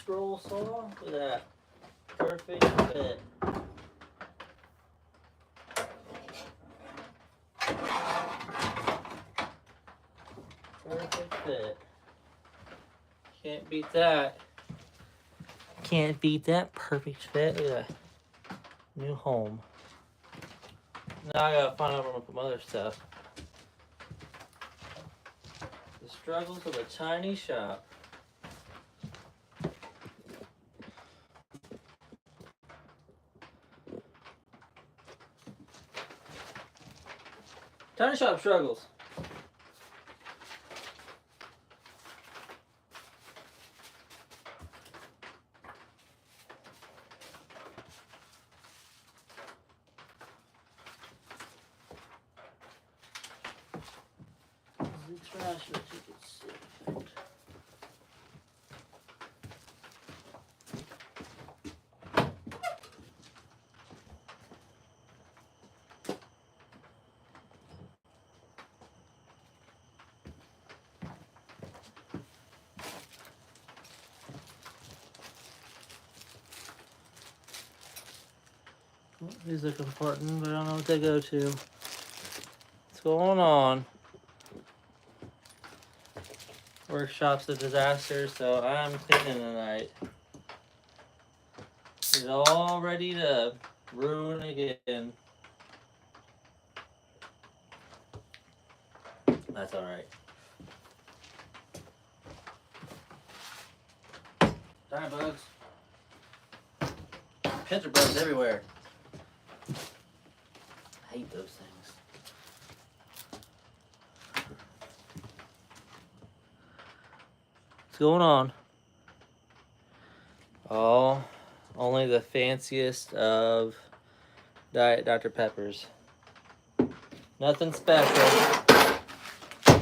scroll saw. Look at that. Perfect fit. Perfect fit. Can't beat that. Can't beat that perfect fit. Look at that. New home. Now I gotta find out where I'm gonna put my other stuff. The struggles of a tiny shop. Tiny shop struggles. The trash will take it safe. These look important, but I don't know what they go to. What's going on? Workshop's a disaster, so I'm cleaning tonight. It's all ready to ruin again. That's alright. Die bugs. Pincher bugs everywhere. I hate those things. What's going on? Oh, only the fanciest of Diet Dr. Peppers. Nothing special.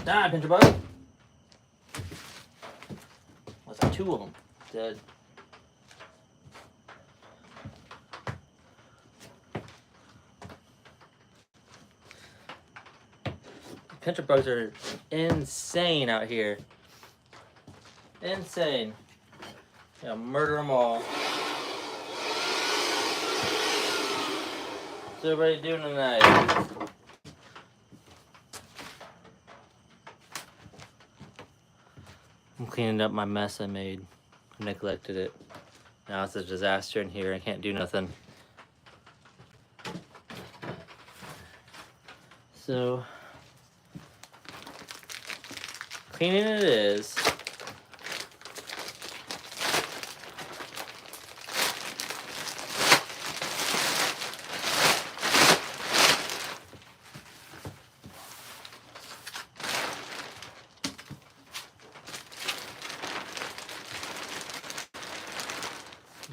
Die, pincher bug. What's that? 2 of them dead. Pincher bugs are insane out here. Insane. Yeah, murder them all. What's everybody doing tonight? I'm cleaning up my mess I made. I neglected it. Now it's a disaster in here. I can't do nothing. So, cleaning it is.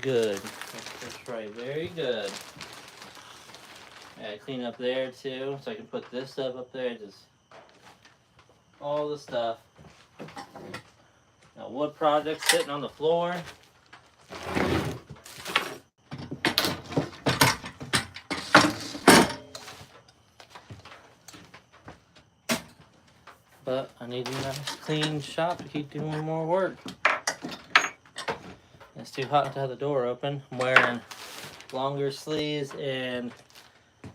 Good. That's right. Very good. Yeah, clean up there too, so I can put this stuff up there. Just all the stuff. Now, wood projects sitting on the floor. But I need a nice clean shop to keep doing more work. It's too hot to have the door open. I'm wearing longer sleeves and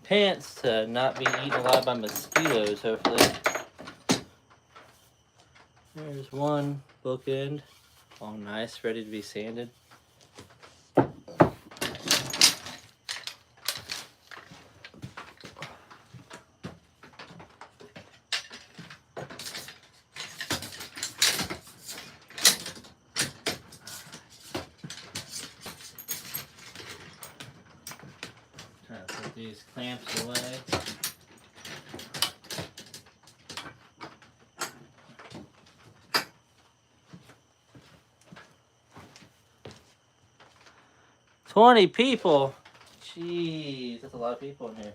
pants to not be eaten alive by mosquitoes, hopefully. There's one bookend. All nice, ready to be sanded. Trying to put these clamps away. "20 people? Jeez, that's a lot of people in here.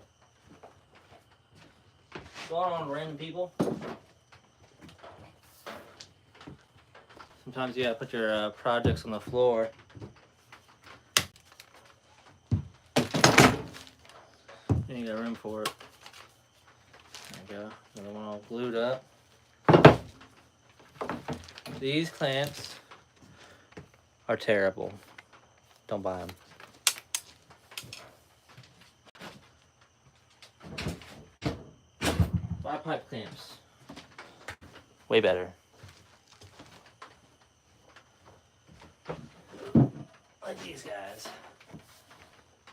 What's going on, random people? Sometimes you gotta put your projects on the floor. You ain't got room for it. There you go. Another one all glued up. These clamps are terrible. Don't buy them. Buy pipe clamps. Way better. Like these guys.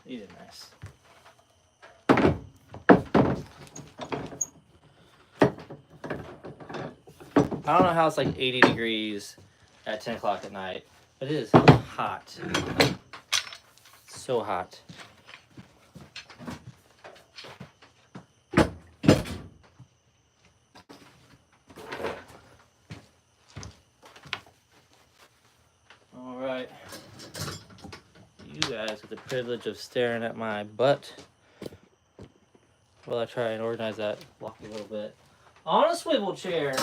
These are nice. I don't know how it's like 80 degrees at 10 o'clock at night, but it is hot. So hot. All right. You guys get the privilege of staring at my butt while I try and organize that block a little bit. On a swivel chair.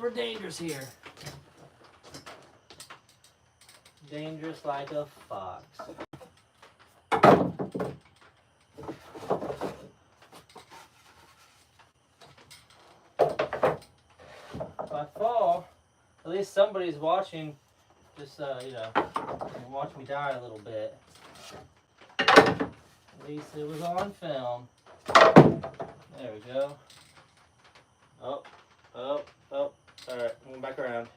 We're dangerous here. Dangerous like a fox. If I fall, at least somebody's watching. Just watch me die a little bit. At least it was on film. There we go. Oh. Alright, I'm going back around.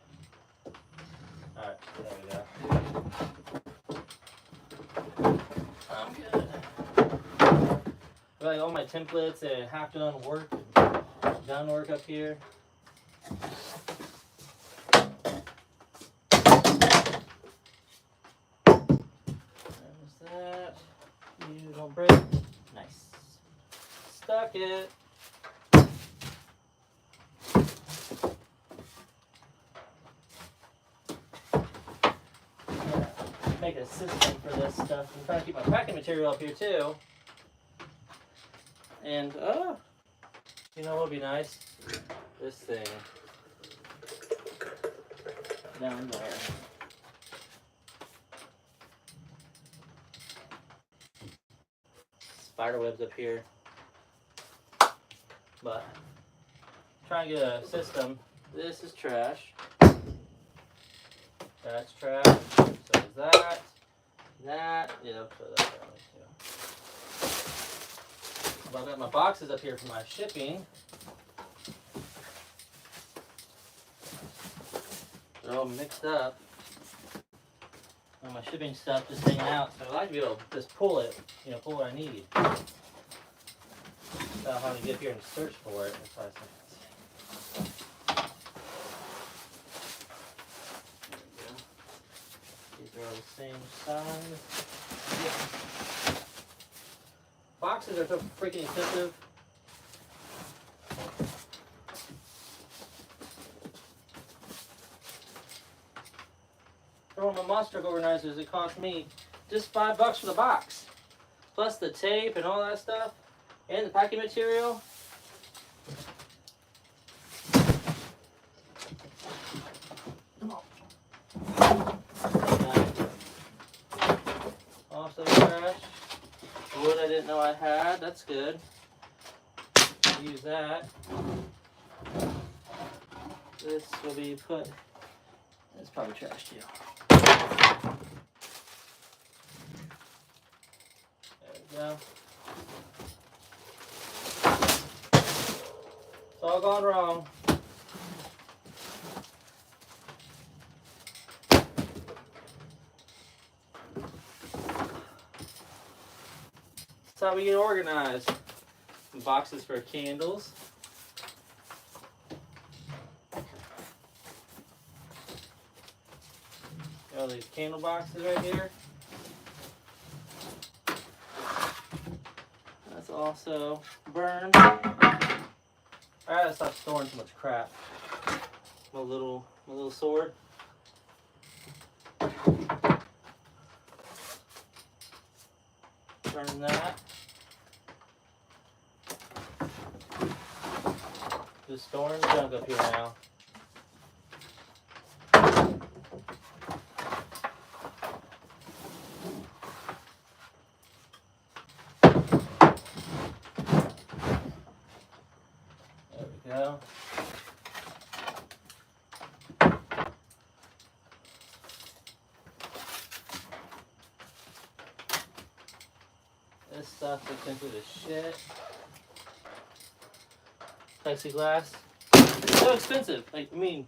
Alright, there we go. I'm good. Like all my templates and half done work, done work up here. There's that. You don't break. Nice. Stuck it. Make a system for this stuff. I'm trying to keep my packing material up here too. And you know what would be nice? This thing down there. Spider webs up here. But trying to get a system. This is trash. That's trash. So is that. Yep, so that's that way too. But I've got my boxes up here for my shipping. They're all mixed up. And my shipping stuff just hanging out. So I like to be able to just pull it, pull what I need. Without having to get up here and search for it. That's why I say. They're all the same size. Yeah. Boxes are so freaking expensive. For one of my monster organizers, it cost me just $5 for the box. Plus the tape and all that stuff. And the packing material. Also trash. Wood I didn't know I had. That's good. Use that. This will be put. It's probably trash too. There we go. It's all gone wrong. That's how we get organized. Some boxes for candles. All these candle boxes right here. That's also burned. I gotta stop storing too much crap. My little sword. Burn that. Just storing junk up here now. There we go. This stuff is expensive as shit. Plexiglass. So expensive. Like, I mean,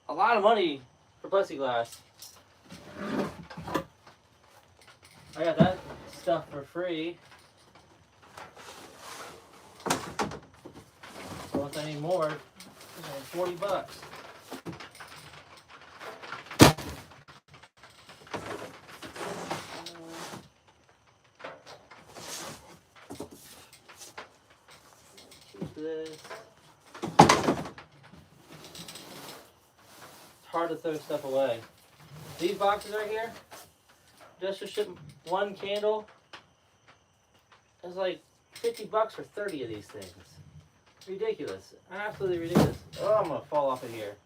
a lot of money for plexiglass. I got that stuff for free. So if I need more, it's like $40. This. It's hard to throw stuff away. These boxes right here, just to ship one candle, is like $50 for 30 of these things. Ridiculous. Absolutely ridiculous. Oh, I'm gonna fall off of here.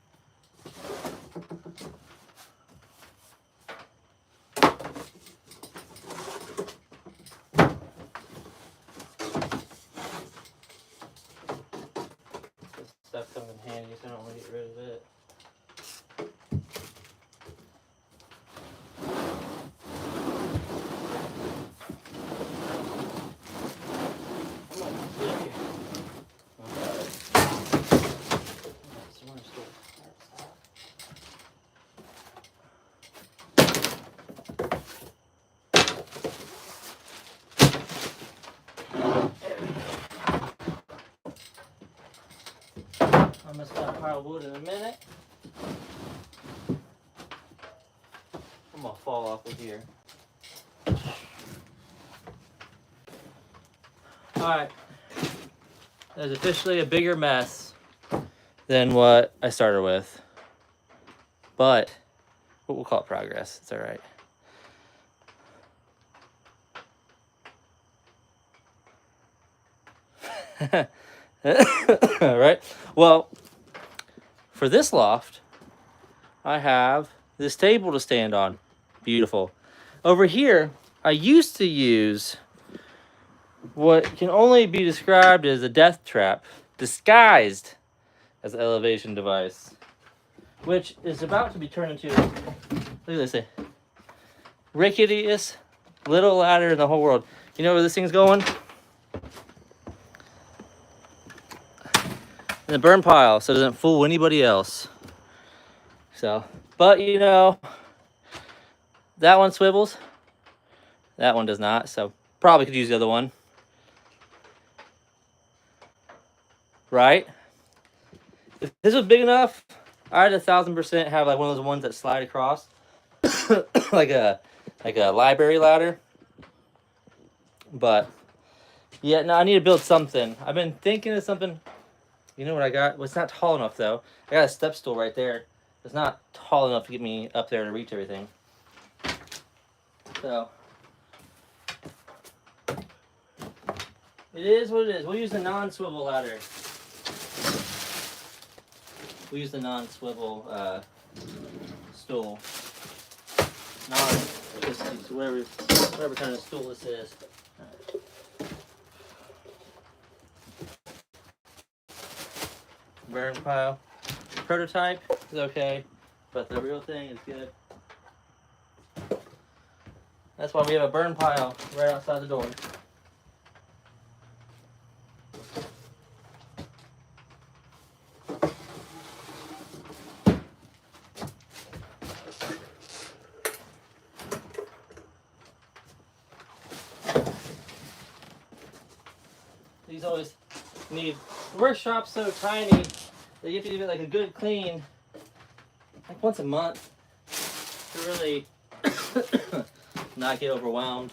This stuff comes in handy, so I don't want to get rid of it. I'm gonna start pile of wood in a minute. I'm gonna fall off of here. Alright. There's officially a bigger mess than what I started with. But we'll call it progress. It's alright. Alright. Well, for this loft, I have this table to stand on. Beautiful. Over here, I used to use what can only be described as a death trap, disguised as an elevation device, which is about to be turned into, look at this thing, ricketiest little ladder in the whole world. You know where this thing's going? In the burn pile, so it doesn't fool anybody else. So, but you know, that one swivels, that one does not, so probably could use the other one. Right? If this was big enough, I'd 1,000% have like one of those ones that slide across, like a library ladder. But yeah, no, I need to build something. I've been thinking of something. You know what I got? Well, it's not tall enough though. I got a step stool right there. It's not tall enough to get me up there to reach everything. So it is what it is. We'll use the non-swivel ladder. We use the non-swivel stool. Whatever kind of stool this is. Burn pile. Prototype is okay, but the real thing is good. That's why we have a burn pile right outside the door. These always need, the workshop's so tiny that you have to give it like a good clean, like once a month, to really not get overwhelmed.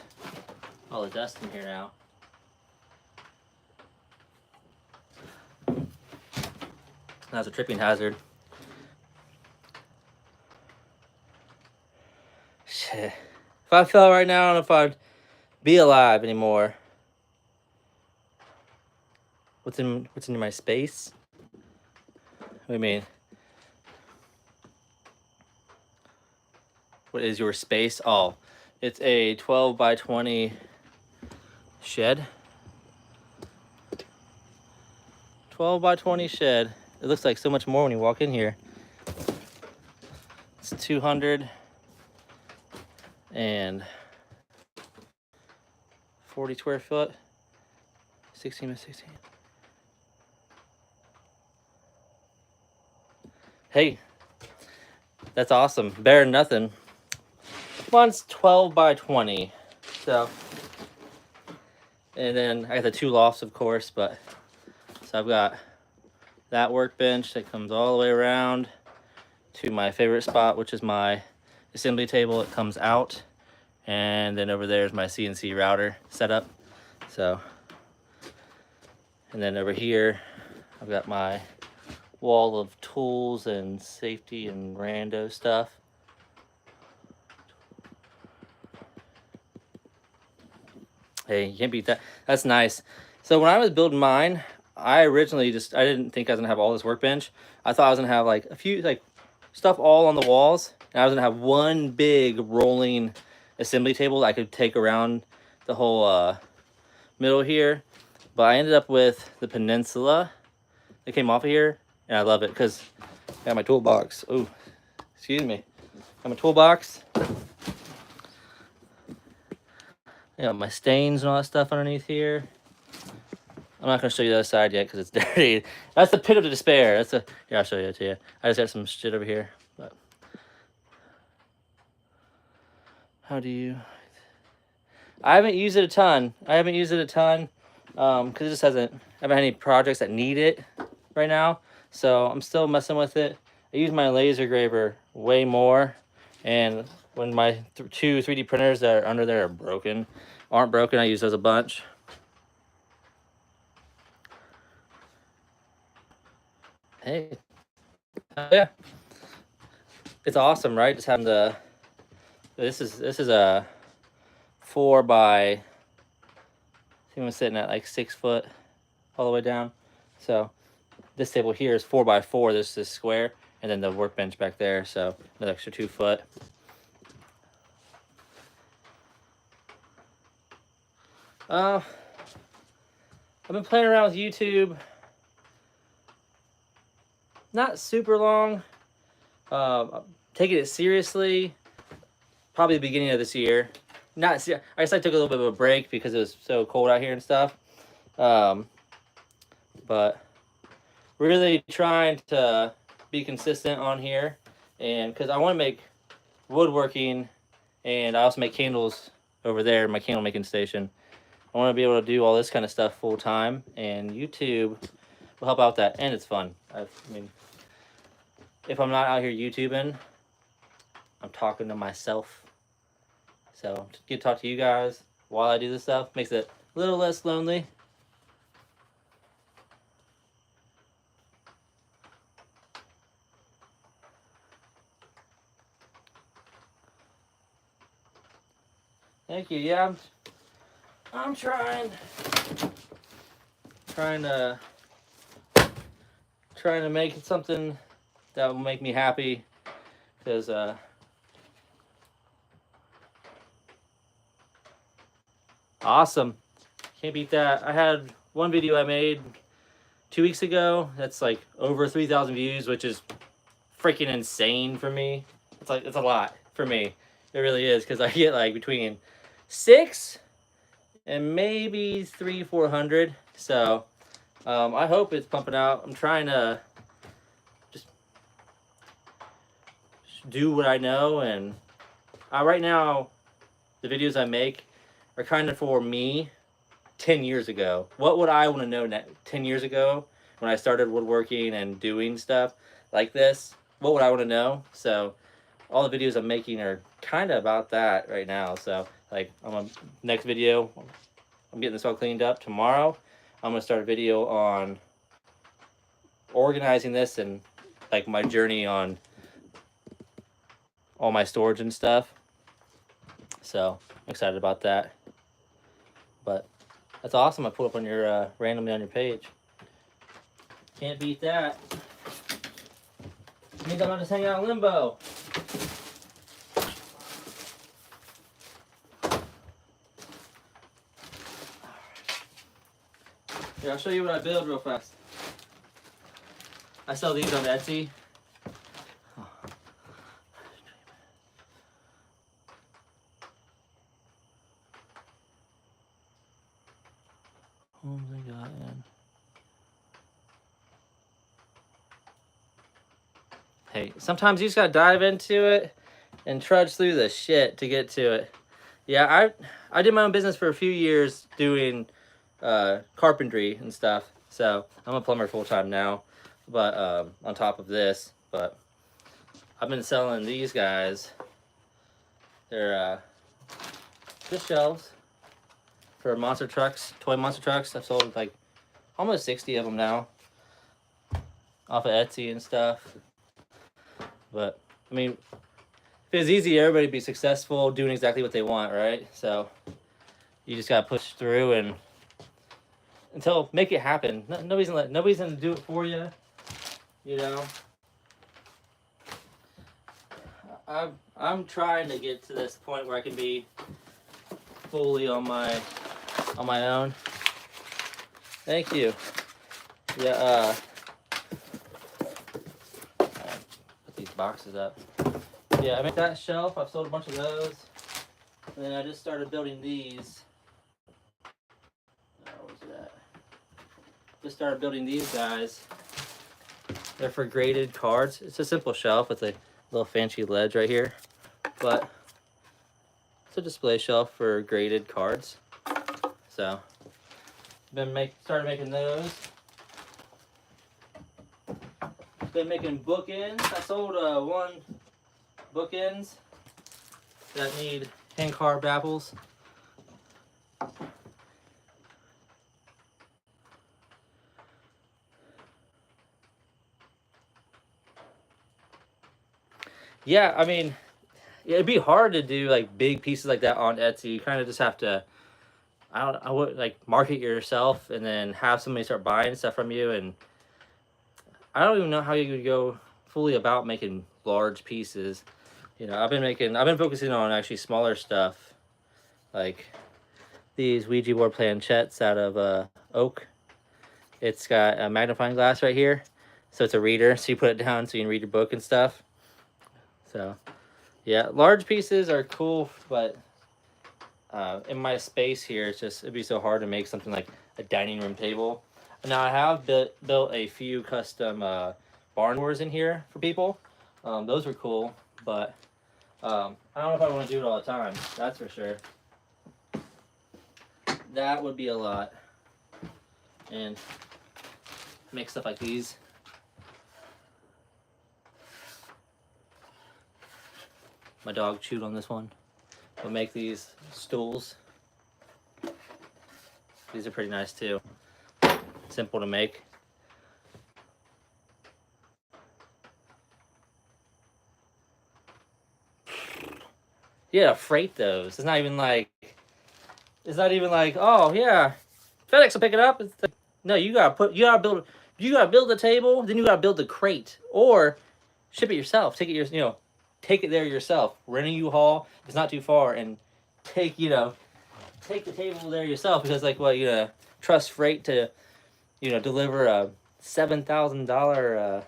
All the dust in here now. That's a tripping hazard. Shit. If I fell right now, I don't know if I'd be alive anymore. What's in my space? What do you mean? What is your space? Oh, it's a 12 by 20 shed. 12 by 20 shed. It looks like so much more when you walk in here. It's 200 and 40 square foot. 16 by 16. Hey, that's awesome. Better than nothing. One's 12 by 20. So, and then I got the 2 lofts, of course, but so I've got that workbench that comes all the way around to my favorite spot, which is my assembly table. It comes out, and then over there is my CNC router setup. So, and then over here, I've got my wall of tools and safety and rando stuff. Hey, you can't beat that. That's nice. So when I was building mine, I originally I didn't think I was gonna have all this workbench. I thought I was gonna have like a few like stuff all on the walls, and I was gonna have one big rolling assembly table that I could take around the whole middle here. But I ended up with the Peninsula that came off of here, and I love it because I got my toolbox. Oh, excuse me. Got my toolbox. Yeah, my stains and all that stuff underneath here. I'm not gonna show you the other side yet because it's dirty. That's the pit of despair. That's a here. I'll show you it to you. I just got some shit over here. But how do you? I haven't used it a ton. Because it just hasn't. I haven't had any projects that need it right now. So I'm still messing with it. I use my laser graver way more, and when my 2 3D printers that are under there aren't broken, I use those a bunch. Hey, yeah, it's awesome, right? Just having the. This is a 4 by. I think I'm sitting at like 6 foot, all the way down. So this table here is 4 by 4. This is square, and then the workbench back there. So an extra 2 foot. I've been playing around with YouTube. Not super long. Taking it seriously. Probably the beginning of this year. I guess I took a little bit of a break because it was so cold out here and stuff. But really trying to be consistent on here, and because I want to make woodworking, and I also make candles over there, my candle making station. I want to be able to do all this kind of stuff full time, and YouTube will help out that, and it's fun. I mean, if I'm not out here YouTubing, I'm talking to myself. So to get to talk to you guys while I do this stuff makes it a little less lonely. Thank you. Yeah, I'm trying to make it something that will make me happy, because awesome, can't beat that. I had one video I made 2 weeks ago that's like over 3,000 views, which is freaking insane for me. It's a lot for me. It really is, because I get like between 6 and maybe 400. So I hope it's pumping out. I'm trying to just do what I know, and right now the videos I make are kind of for me 10 years ago. What would I want to know 10 years ago when I started woodworking and doing stuff like this? What would I want to know? So all the videos I'm making are kind of about that right now. So like next video, I'm getting this all cleaned up. Tomorrow, I'm gonna start a video on organizing this and like my journey on all my storage and stuff. So I'm excited about that. But that's awesome. I put up on your randomly on your page. Can't beat that. It means I'm not just hanging out in limbo. Here, I'll show you what I build real fast. I sell these on Etsy. homes I got in. Hey, sometimes you just gotta dive into it and trudge through the shit to get to it. Yeah, I did my own business for a few years doing carpentry and stuff. So I'm a plumber full time now, but on top of this, but I've been selling these guys. They're just shelves for monster trucks, toy monster trucks. I've sold like almost 60 of them now off of Etsy and stuff. But I mean, if it was easy, everybody would be successful doing exactly what they want, right? So you just gotta push through and until make it happen. Nobody's gonna do it for you, you know. I'm trying to get to this point where I can be fully on my own. Thank you. Yeah. Put these boxes up. Yeah, I made that shelf. I've sold a bunch of those, and then I just started building these. Where was that? Just started building these guys. They're for graded cards. It's a simple shelf with a little fancy ledge right here, but it's a display shelf for graded cards. So, started making those. Been making bookends. I sold one bookends that need hand carved apples. Yeah, I mean, it'd be hard to do like big pieces like that on Etsy. You kind of just have to, I would like market yourself and then have somebody start buying stuff from you. And I don't even know how you would go fully about making large pieces. You know, I've been focusing on actually smaller stuff, like these Ouija board planchettes out of oak. It's got a magnifying glass right here, so it's a reader. So you put it down so you can read your book and stuff. So, yeah, large pieces are cool, but in my space here, it'd be so hard to make something like a dining room table. Now I have built a few custom barn doors in here for people. Those are cool, but I don't know if I want to do it all the time. That's for sure. That would be a lot. And make stuff like these. My dog chewed on this one. We'll make these stools. These are pretty nice too. Simple to make. Yeah, freight those. It's not even like, oh yeah, FedEx will pick it up. It's like, no, you gotta build the table, then you gotta build the crate or ship it yourself. Take it there yourself. Rent a U-Haul. It's not too far, and take the table there yourself because trust freight to deliver a $7,000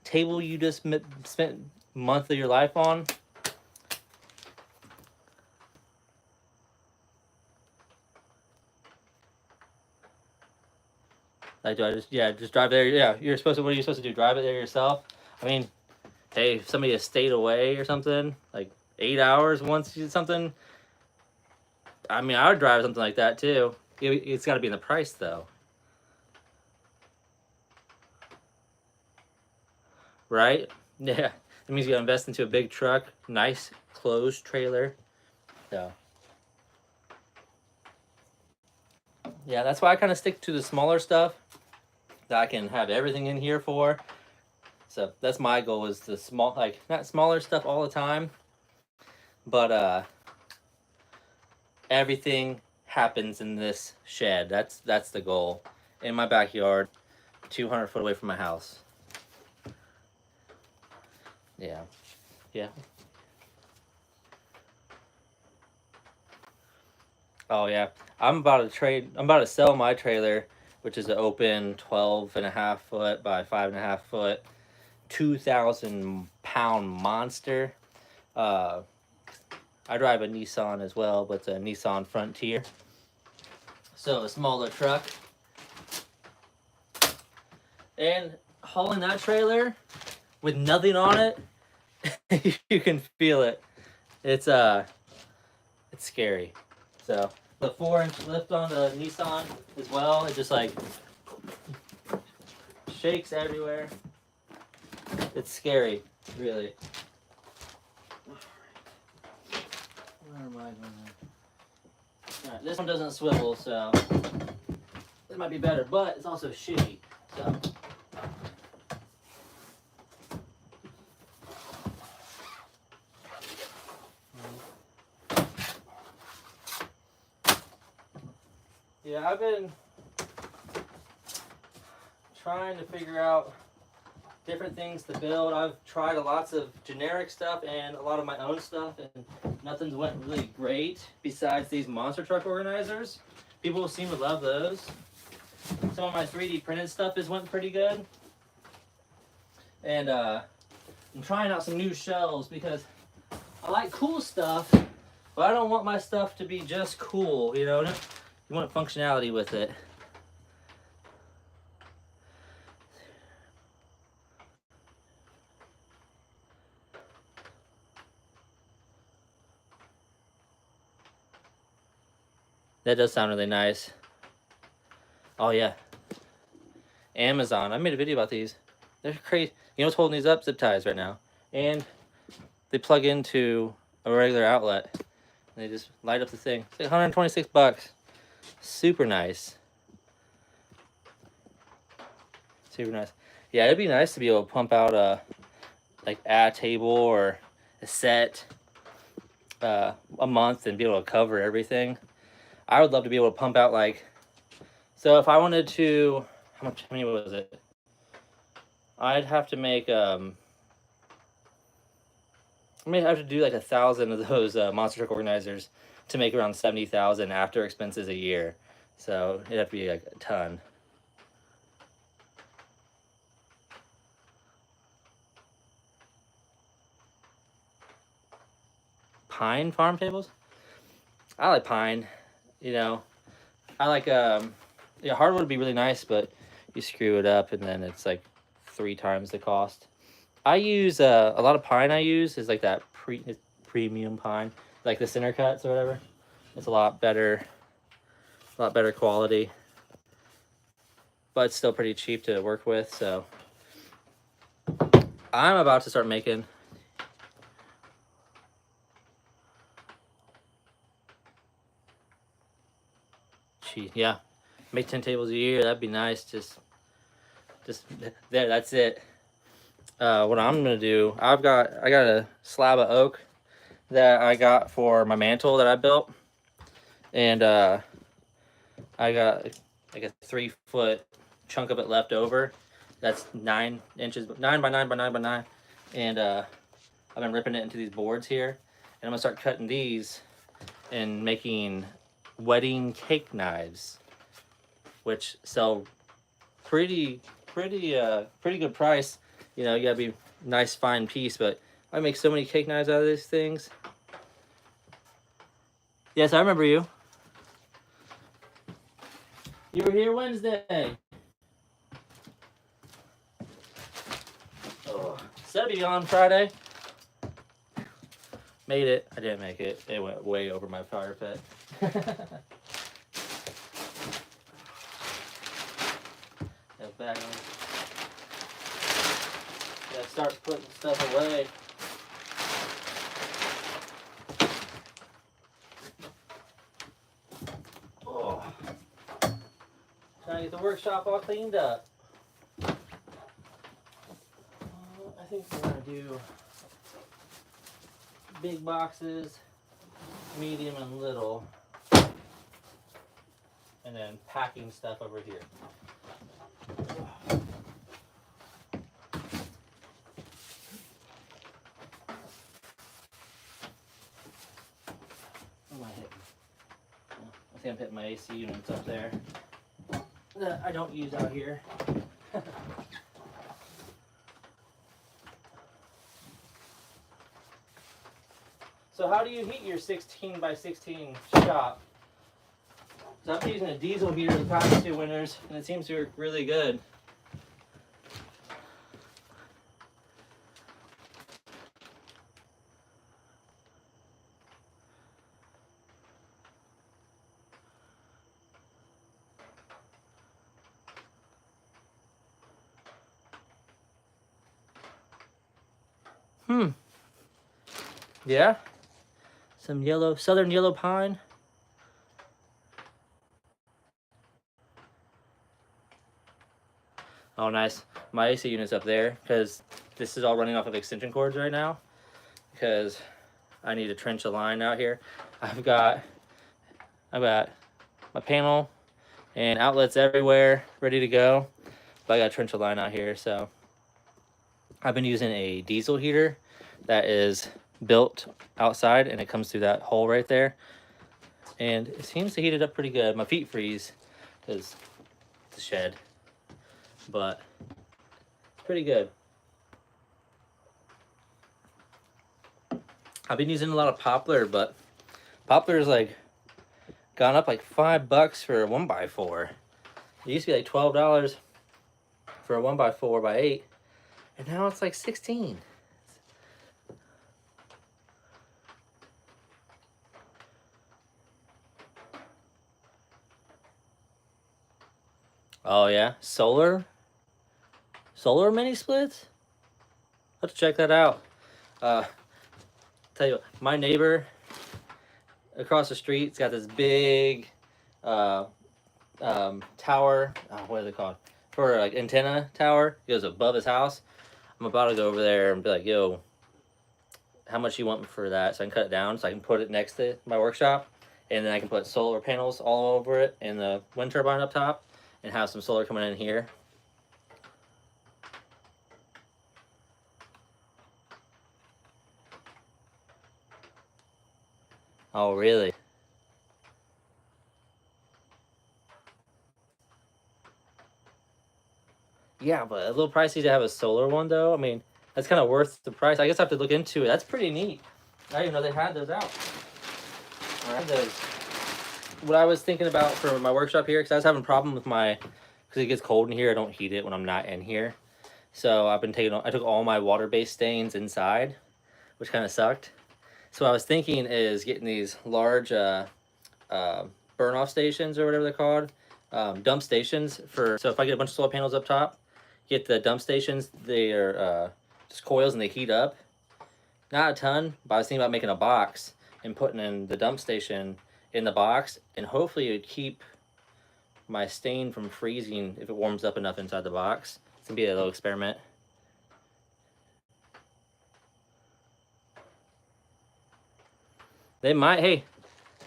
table you just spent a month of your life on. Like, do I just drive there? Yeah, what are you supposed to do? Drive it there yourself? I mean, hey, if somebody has stayed away or something, like 8 hours once you did something, I mean, I would drive something like that too. It's got to be in the price though. Right? Yeah. That means you got to invest into a big truck, nice closed trailer. So, yeah, that's why I kind of stick to the smaller stuff that I can have everything in here for. So that's my goal, is the not smaller stuff all the time, but everything happens in this shed. That's the goal. In my backyard, 200 foot away from my house. Yeah. Yeah. Oh yeah. I'm about to sell my trailer, which is an open 12.5 foot by 5.5 foot, 2,000-pound monster. I drive a Nissan as well, but it's a Nissan Frontier. So a smaller truck. And hauling that trailer with nothing on it, you can feel it. It's scary. So the 4-inch lift on the Nissan as well, it just like shakes everywhere. It's scary, really. Where am I going? Alright, this one doesn't swivel, so this might be better, but it's also shitty. So yeah, I've been trying to figure out different things to build. I've tried lots of generic stuff and a lot of my own stuff, and nothing's went really great besides these monster truck organizers. People seem to love those. Some of my 3D printed stuff has went pretty good. And I'm trying out some new shelves because I like cool stuff, but I don't want my stuff to be just cool, you know? You want functionality with it. That does sound really nice. Oh yeah. Amazon. I made a video about these. They're crazy. You know what's holding these up? Zip ties right now. And they plug into a regular outlet. And they just light up the thing. It's like 126 bucks. Super nice. Super nice. Yeah, it'd be nice to be able to pump out a table or a set a month and be able to cover everything. I would love to be able to pump out so if I wanted to, how many was it? I'd have to make I may have to do like 1,000 of those monster truck organizers to make around 70,000 after expenses a year. So it'd have to be like a ton. Pine farm tables? I like pine. You know, I like yeah, hardwood would be really nice, but you screw it up and then it's like 3 times the cost. I use a lot of pine. I use is like that premium pine, like the center cuts or whatever. It's a lot better quality, but it's still pretty cheap to work with. So I'm about to start making. Yeah, make 10 tables a year. That'd be nice. Just there. That's it. What I'm gonna do, I got a slab of oak that I got for my mantle that I built, and I got like a 3-foot chunk of it left over. That's 9 inches, 9 by 9 by 9 by 9, and I've been ripping it into these boards here, and I'm gonna start cutting these and making wedding cake knives, which sell pretty good price. You know, you gotta be nice fine piece, but I make so many cake knives out of these things. Yes, I remember you. You were here Wednesday. Oh, said to be on Friday. Made it. I didn't make it. It went way over my fire pit. Back on. Gotta start putting stuff away. Oh. Trying to get the workshop all cleaned up. I think we're gonna do big boxes, medium and little, and then packing stuff over here. What am I hitting? I think I'm hitting my AC units up there that I don't use out here. So how do you heat your 16 by 16 shop? So I've been using a diesel heater the past 2 winters, and it seems to work really good. Yeah. Some yellow, southern yellow pine. Oh, nice. My AC unit's up there because this is all running off of extension cords right now because I need to trench a line out here. I've got my panel and outlets everywhere ready to go, but I got to trench a line out here. So I've been using a diesel heater that is built outside, and it comes through that hole right there, and it seems to heat it up pretty good. My feet freeze because it's a shed, but pretty good. I've been using a lot of poplar, but poplar is like gone up like $5 for a 1x4. It used to be like $12 for a 1x4x8, and now it's like 16. Oh yeah, solar mini splits. Let's check that out. Tell you what, my neighbor across the street's got this big tower. What is it called? For like antenna tower. It goes above his house. I'm about to go over there and be like, yo, how much you want for that? So I can cut it down so I can put it next to my workshop, and then I can put solar panels all over it and the wind turbine up top, and have some solar coming in here. Oh, really? Yeah, but a little pricey to have a solar one, though. I mean, that's kind of worth the price. I guess I have to look into it. That's pretty neat. I didn't even know they had those out. I had those. What I was thinking about for my workshop here, because I was having a problem with because it gets cold in here. I don't heat it when I'm not in here. So I took all my water-based stains inside, which kind of sucked. So what I was thinking is getting these large burn-off stations, or whatever they're called, dump stations so if I get a bunch of solar panels up top, get the dump stations. They are just coils and they heat up. Not a ton, but I was thinking about making a box and putting in the dump station in the box, and hopefully it would keep my stain from freezing if it warms up enough inside the box. It's gonna be a little experiment. They might. Hey,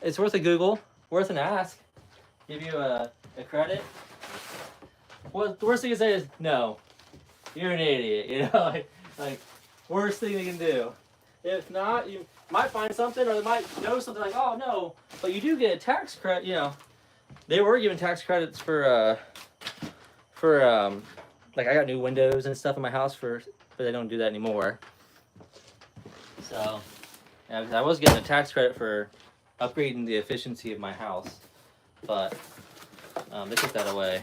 it's worth a Google, worth an ask. Give you a credit. Well, the worst thing to say is no. You're an idiot. You know, like worst thing they can do. If not, you might find something, or they might know something like, oh no, but you do get a tax credit. You know, they were giving tax credits for like I got new windows and stuff in my house but they don't do that anymore. So, yeah, I was getting a tax credit for upgrading the efficiency of my house, but they took that away.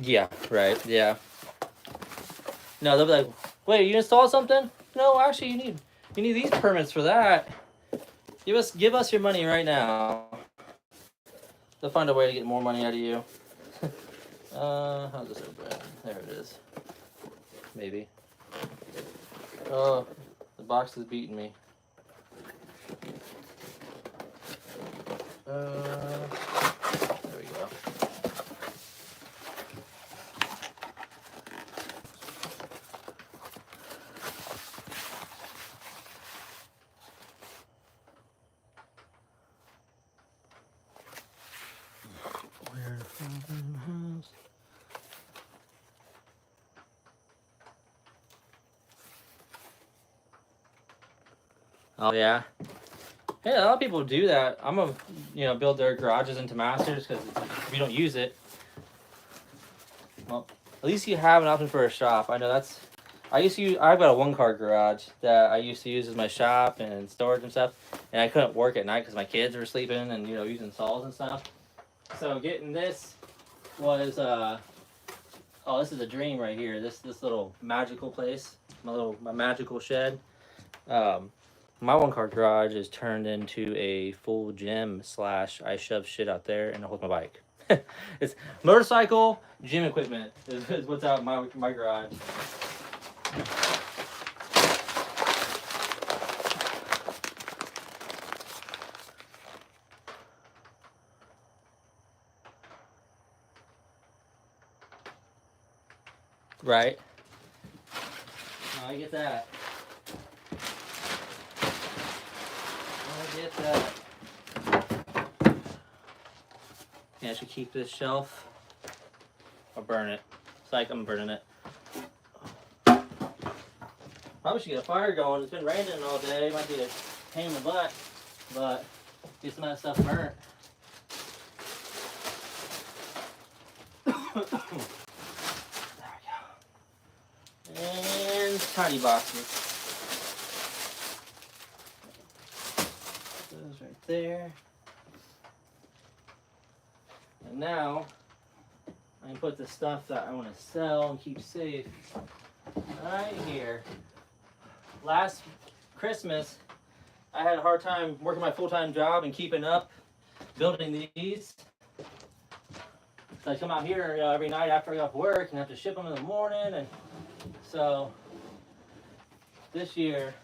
Yeah, right. Yeah. No, they'll be like, wait, you installed something? No, actually, you need these permits for that. Give us your money right now. They'll find a way to get more money out of you. How's this open? There it is. Maybe. Oh, the box is beating me. There we go. Oh yeah. Hey, a lot of people do that. I'm gonna, build their garages into masters because if you don't use it, well, at least you have an option for a shop. I know that's I've got a one-car garage that I used to use as my shop and storage and stuff, and I couldn't work at night because my kids were sleeping and using saws and stuff. So getting this was oh, this is a dream right here. This little magical place, my magical shed. Um, my one-car garage is turned into a full gym / I shove shit out there and I hold my bike. It's motorcycle gym equipment is what's out in my garage. Right. I get that. I get that. Yeah, I should keep this shelf or burn it. It's like I'm burning it. Probably should get a fire going. It's been raining all day. Might be a pain in the butt, but get some of that stuff burnt. There we go. And tiny boxes. Those right there. And now I can put the stuff that I want to sell and keep safe right here. Last Christmas, I had a hard time working my full-time job and keeping up building these. So I come out here every night after I get off work and have to ship them in the morning. And so this year,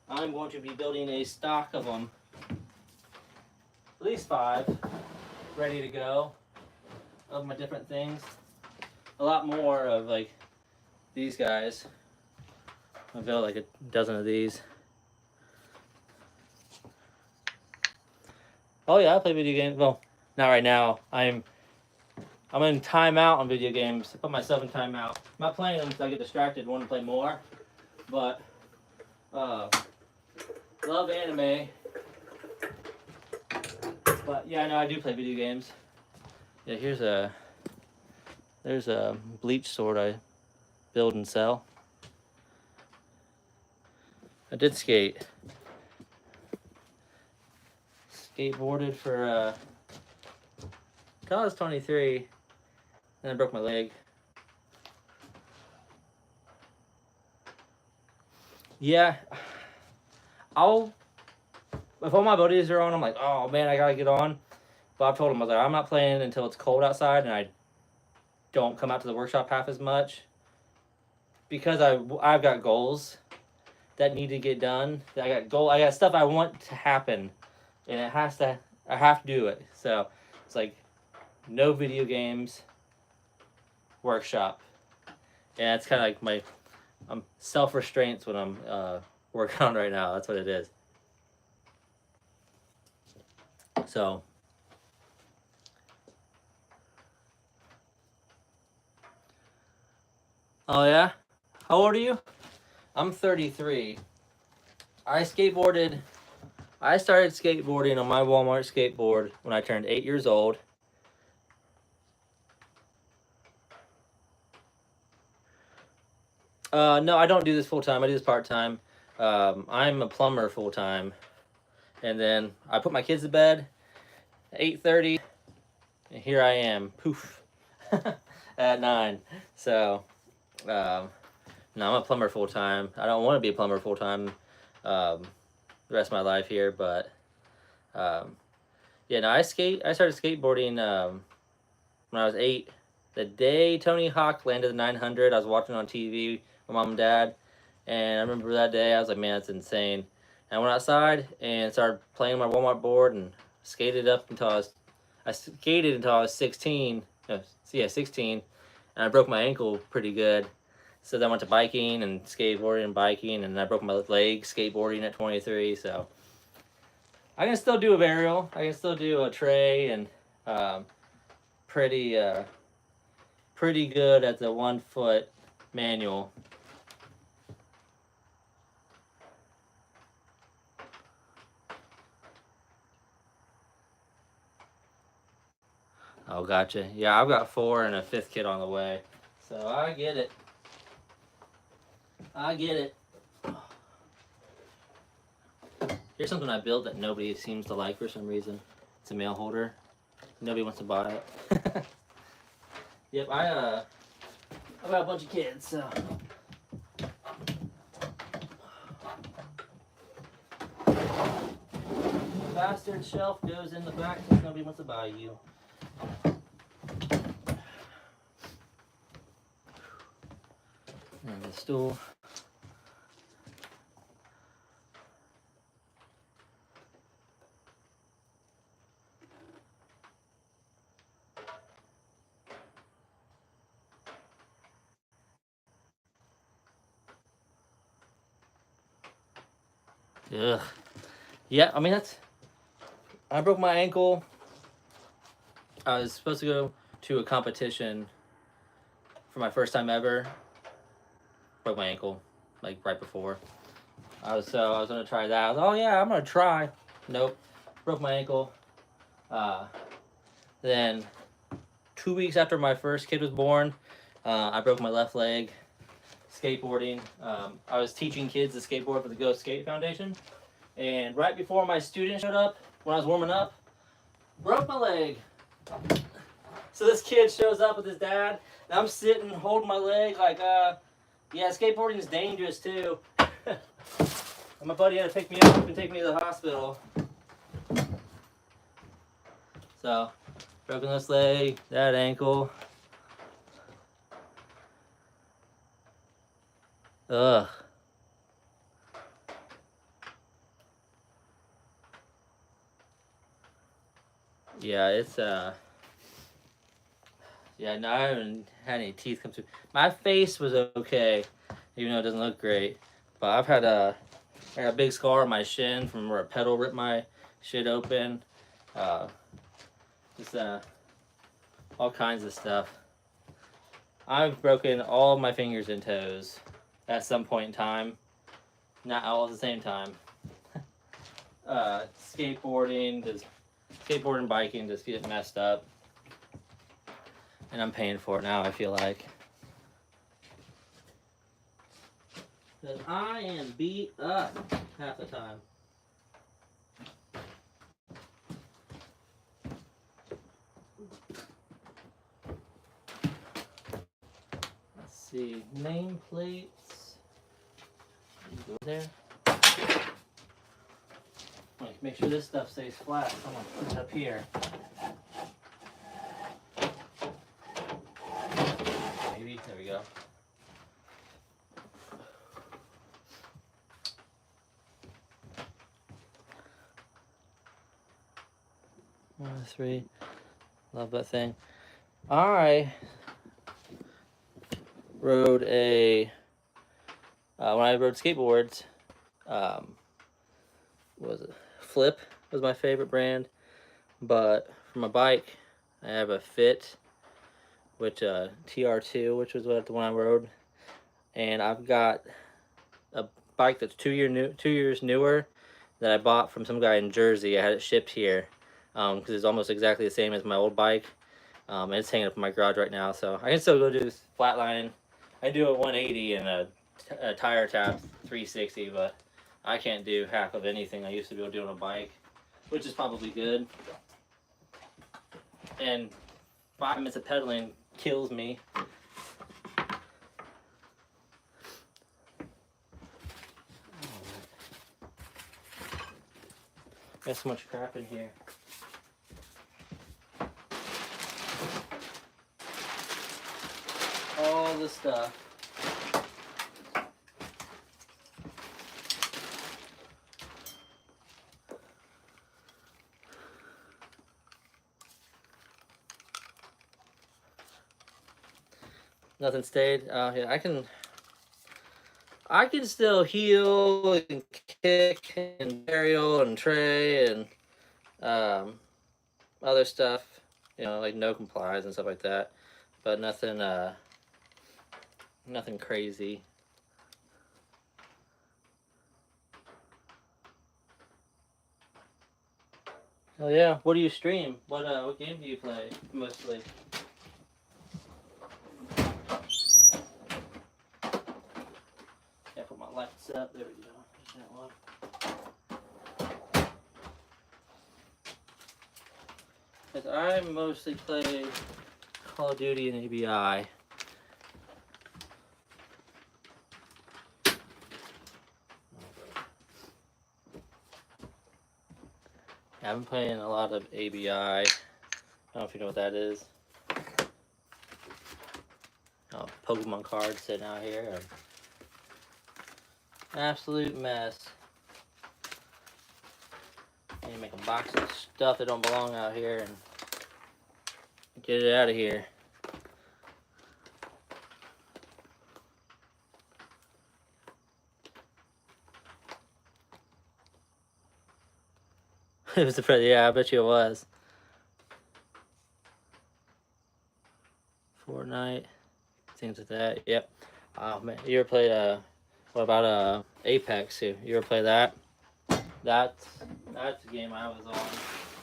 I'm going to be building a stock of them, at least 5, ready to go, of my different things. A lot more of like these guys. I built like a dozen of these. Oh yeah, I play video games. Well, not right now. I'm in timeout on video games. I put myself in timeout. I'm not playing them because I get distracted, want to play more. But love anime. But yeah, no, I do play video games. Yeah, there's a bleach sword I build and sell. I did skate. Skateboarded for till I was 23, and I broke my leg. Yeah, if all my buddies are on, I'm like, oh man, I gotta get on. But I've told them, I was like, I'm not playing until it's cold outside, and I don't come out to the workshop half as much because I've got goals that need to get done. I got stuff I want to happen, and I have to do it. So it's like no video games, workshop, and it's kind of like I'm self-restraints when I'm working on right now. That's what it is. So oh yeah, how old are you? I'm 33. I started skateboarding on my Walmart skateboard when I turned 8 years old. No, I don't do this full time. I do this part time. I'm a plumber full time, and then I put my kids to bed at 8:30, and here I am, poof, at 9. So, no, I'm a plumber full time. I don't want to be a plumber full time the rest of my life here, but yeah, no, I started skateboarding when I was 8. The day Tony Hawk landed the 900, I was watching on TV with mom and dad, and I remember that day I was like, man, that's insane. And I went outside and started playing my Walmart board and skated until I was 16. No, yeah, 16, and I broke my ankle pretty good. So then I went to biking and skateboarding and biking, and I broke my leg skateboarding at 23. So I can still do a varial. I can still do a tray, and pretty good at the 1 foot manual. Oh, gotcha. Yeah, I've got 4 and a 5th kid on the way, so I get it. I get it. Here's something I built that nobody seems to like for some reason. It's a mail holder. Nobody wants to buy it. Yep, I got a bunch of kids, so. The bastard shelf goes in the back because nobody wants to buy you. And the stool. Ugh. Yeah, I mean, I broke my ankle. I was supposed to go to a competition for my first time ever. Broke my ankle, like right before. I was gonna try that. I was, oh yeah, I'm gonna try. Nope, broke my ankle. Then 2 weeks after my first kid was born, I broke my left leg. Skateboarding. I was teaching kids to skateboard for the Go Skate Foundation, and right before my student showed up, when I was warming up, broke my leg. So this kid shows up with his dad, and I'm sitting holding my leg like, yeah, skateboarding is dangerous too. And my buddy had to pick me up and take me to the hospital. So, broken this leg, that ankle. Ugh. Yeah, it's yeah, no, I haven't had any teeth come through. My face was okay, even though it doesn't look great. But I've had I got a big scar on my shin from where a pedal ripped my shit open. Just all kinds of stuff. I've broken all my fingers and toes at some point in time. Not all at the same time. Skateboarding, biking just get messed up. And I'm paying for it now, I feel like. Because I am beat up half the time. Let's see, nameplates. Go there. Make sure this stuff stays flat. I'm gonna put it up here. Maybe, there we go. One, three. Love that thing. I rode when I rode skateboards, what was it? Flip was my favorite brand, but for my bike, I have a Fit, which TR2, which was the one I rode, and I've got a bike that's 2 years newer that I bought from some guy in Jersey. I had it shipped here because it's almost exactly the same as my old bike, and it's hanging up in my garage right now. So I can still go do this flatline. I do a 180 and a tire tap 360, but I can't do half of anything I used to be able to do on a bike, which is probably good. And 5 minutes of pedaling kills me. Got so much crap in here. All the stuff. Nothing stayed. Yeah, I can still heel and kick and burial and tray and other stuff, you know, like no complies and stuff like that, but nothing nothing crazy. Oh yeah, what do you stream? What game do you play mostly? So there we go. There's that one. Because I mostly play Call of Duty and ABI. I've been playing a lot of ABI. I don't know if you know what that is. Oh, Pokemon cards sitting out here. Absolute mess. And you make a box of stuff that don't belong out here and get it out of here. It was a pretty, yeah, I bet you it was. Fortnite, things like that. Yep. Oh man, you ever played what about Apex too? You ever play that? That's a game I was on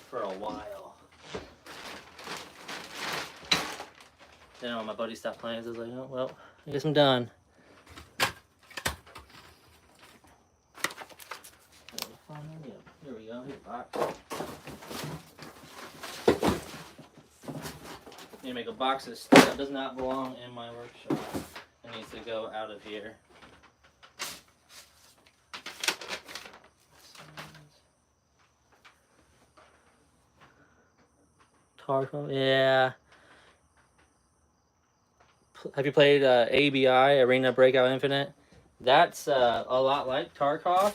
for a while. Then when my buddy stopped playing, I was like, oh well, I guess I'm done. Here we go. Here's a box. You make a box of stuff that does not belong in my workshop. It needs to go out of here. Tarkov, yeah. Have you played ABI, Arena Breakout Infinite? That's a lot like Tarkov.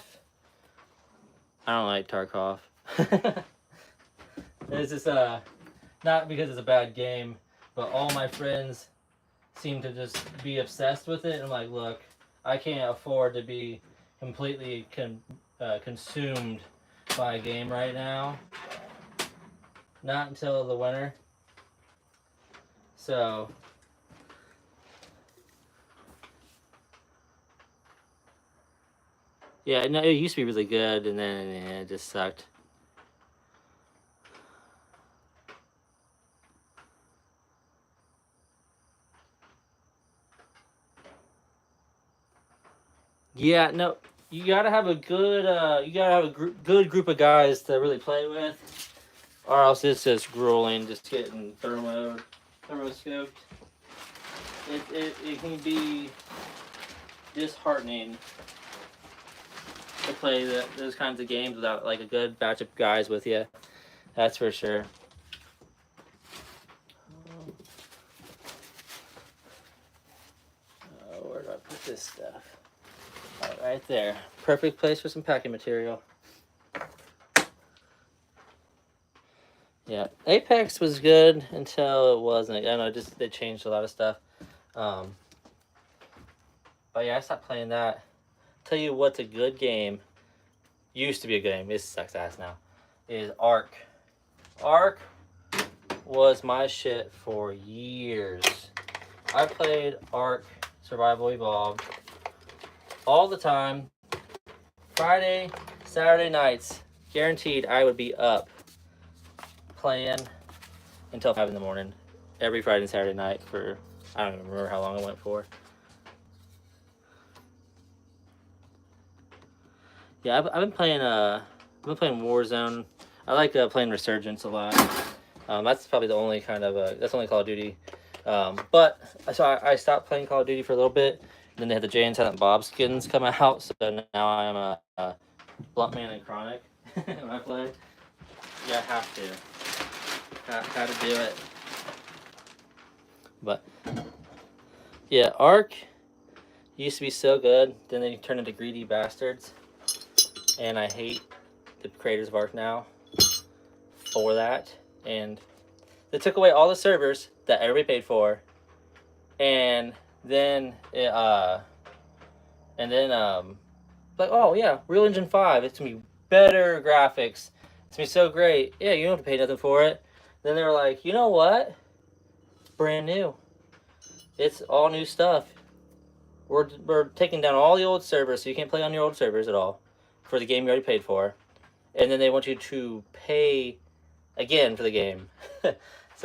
I don't like Tarkov. It's just not because it's a bad game, but all my friends seem to just be obsessed with it. And I'm like, look, I can't afford to be completely consumed by a game right now. Not until the winter. So yeah, no, it used to be really good, and then it just sucked. Yeah, no, you gotta have a good, good group of guys to really play with, or else it's just grueling, just getting thermo scoped. It can be disheartening to play those kinds of games without like a good batch of guys with you. That's for sure. Oh, where do I put this stuff? Oh, right there. Perfect place for some packing material. Yeah, Apex was good until it wasn't. I don't know, just they changed a lot of stuff. But yeah, I stopped playing that. Tell you what's a good game. Used to be a good game. It sucks ass now. Is Ark. Ark was my shit for years. I played Ark Survival Evolved all the time. Friday, Saturday nights, guaranteed I would be up playing until 5 in the morning every Friday and Saturday night for, I don't even remember how long I went for. Yeah, I've been playing Warzone. I like playing Resurgence a lot. That's probably the only kind of that's only Call of Duty. But so I stopped playing Call of Duty for a little bit. Then they had the Jay and Silent Bob skins come out, so now I'm a Bluntman and Chronic when I play. Yeah, I have to. How to do it. But yeah, Ark used to be so good. Then they turned into greedy bastards, and I hate the creators of Ark now for that. And they took away all the servers that everybody paid for, and then like, oh yeah, Real Engine 5, it's gonna be better graphics, it's gonna be so great. Yeah, you don't have to pay nothing for it. Then they were like, you know what? It's brand new. It's all new stuff. We're taking down all the old servers, so you can't play on your old servers at all for the game you already paid for. And then they want you to pay again for the game. So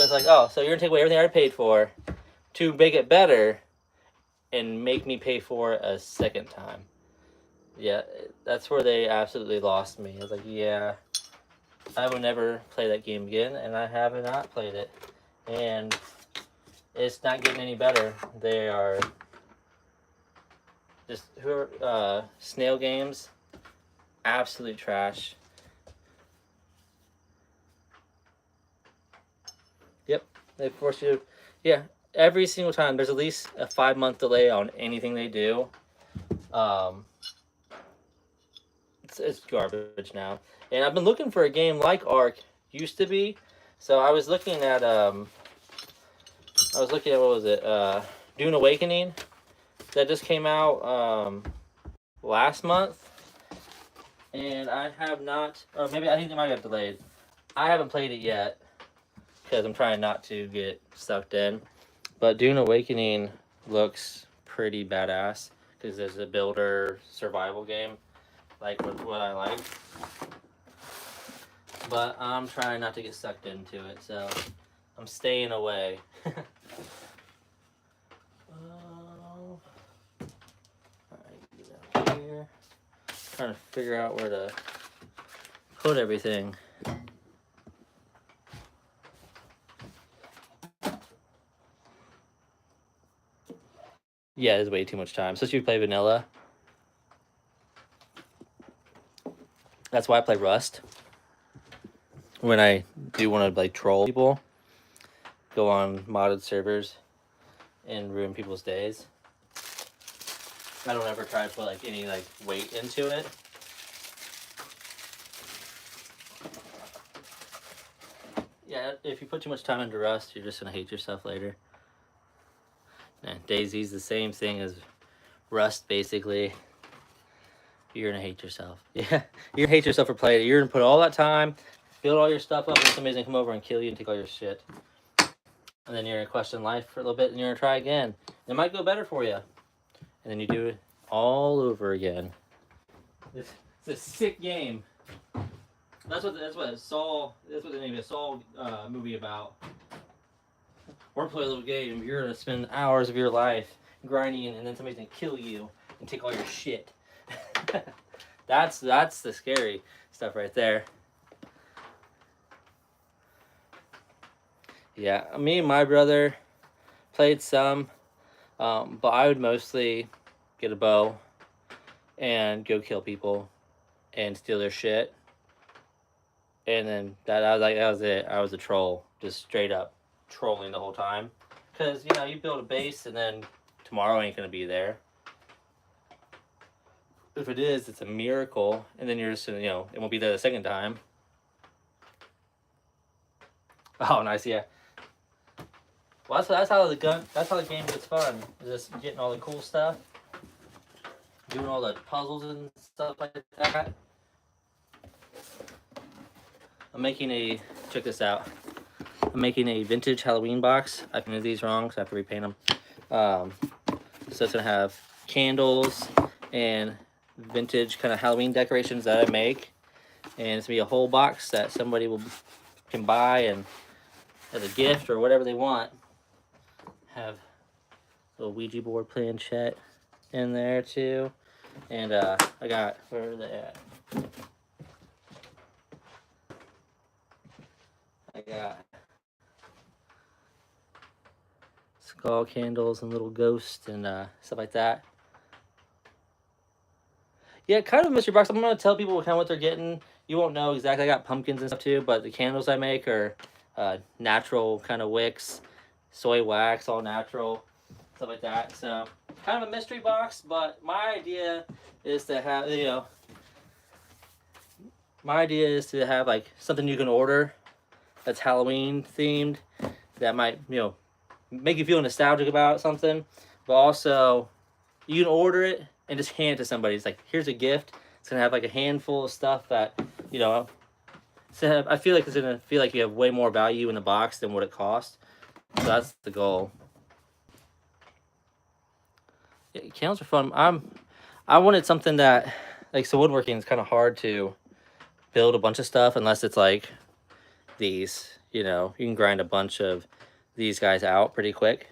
it's like, oh, so you're gonna take away everything I already paid for to make it better and make me pay for it a second time. Yeah, that's where they absolutely lost me. I was like, yeah, I will never play that game again, and I have not played it. And it's not getting any better. They are just snail games, absolute trash. Yep, they force you. Yeah, every single time there's at least a 5-month delay on anything they do. Um, it's garbage now. And I've been looking for a game like Ark used to be. So I was looking at what was it? Dune Awakening that just came out last month. And I have not, or maybe I think it might have delayed. I haven't played it yet because I'm trying not to get sucked in. But Dune Awakening looks pretty badass because there's a builder survival game, like what I like. But I'm trying not to get sucked into it, so I'm staying away. Alright, here. Trying to figure out where to put everything. Yeah, it's way too much time. Especially if you play vanilla. That's why I play Rust. When I do want to like troll people, go on modded servers and ruin people's days. I don't ever try to put like any like weight into it. Yeah, if you put too much time into Rust, you're just gonna hate yourself later. And DayZ's the same thing as Rust, basically. You're gonna hate yourself. Yeah, you're gonna hate yourself for playing it. You're gonna put all that time, build all your stuff up, and somebody's gonna come over and kill you and take all your shit. And then you're gonna question life for a little bit, and you're gonna try again. It might go better for you, and then you do it all over again. It's a sick game. That's what the name of the Saw movie about. Or play a little game. You're gonna spend hours of your life grinding, and then somebody's gonna kill you and take all your shit. That's the scary stuff right there. Yeah, me and my brother played some, but I would mostly get a bow and go kill people and steal their shit. And then that was it. I was a troll, just straight up trolling the whole time. Because you build a base and then tomorrow ain't gonna be there. If it is, it's a miracle, and then you're just it won't be there the second time. Oh, nice, yeah. Well, that's how the game gets fun. Just getting all the cool stuff, doing all the puzzles and stuff like that. Check this out. I'm making a vintage Halloween box. I painted these wrong, so I have to repaint them. So it's gonna have candles and vintage kind of Halloween decorations that I make, and it's gonna be a whole box that somebody can buy and as a gift or whatever they want. Have a little Ouija board planchette in there too, and I got, where are they at? I got skull candles and little ghosts and stuff like that. Yeah, kind of mystery box. I'm gonna tell people kind of what they're getting. You won't know exactly. I got pumpkins and stuff too, but the candles I make are natural kind of wicks, soy wax, all natural, stuff like that. So kind of a mystery box, but my idea is to have like something you can order that's Halloween themed that might make you feel nostalgic about something, but also you can order it and just hand it to somebody. It's like, here's a gift. It's gonna have like a handful of stuff that I feel like it's gonna feel like you have way more value in the box than what it costs. So that's the goal. Yeah, candles are fun. I wanted something that, like, so woodworking is kind of hard to build a bunch of stuff unless it's like these. You can grind a bunch of these guys out pretty quick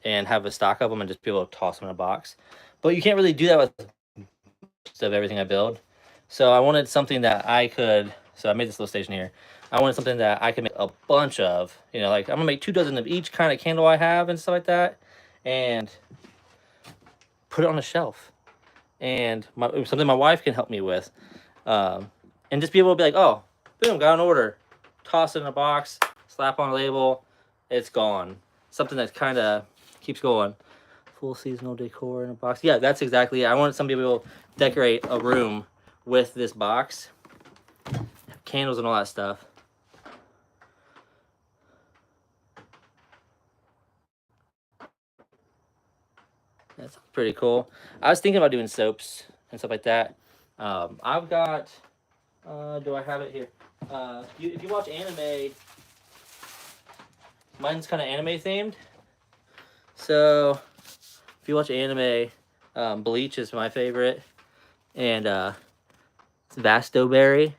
and have a stock of them and just be able to toss them in a box. But you can't really do that with most of everything I build. So I wanted something that I could. So I made this little station here. I wanted something that I could make a bunch of. You know, like I'm gonna make 2 dozen of each kind of candle I have and stuff like that, and put it on a shelf. And something my wife can help me with, and just be able to be like, oh, boom, got an order, toss it in a box, slap on a label, it's gone. Something that kind of keeps going. Full seasonal decor in a box. Yeah, that's exactly it. I wanted somebody to be able to decorate a room with this box, candles and all that stuff. That's pretty cool. I was thinking about doing soaps and stuff like that. I've got. Do I have it here? If you watch anime, mine's kind of anime themed. So, if you watch anime, Bleach is my favorite, and it's Vasto Berry.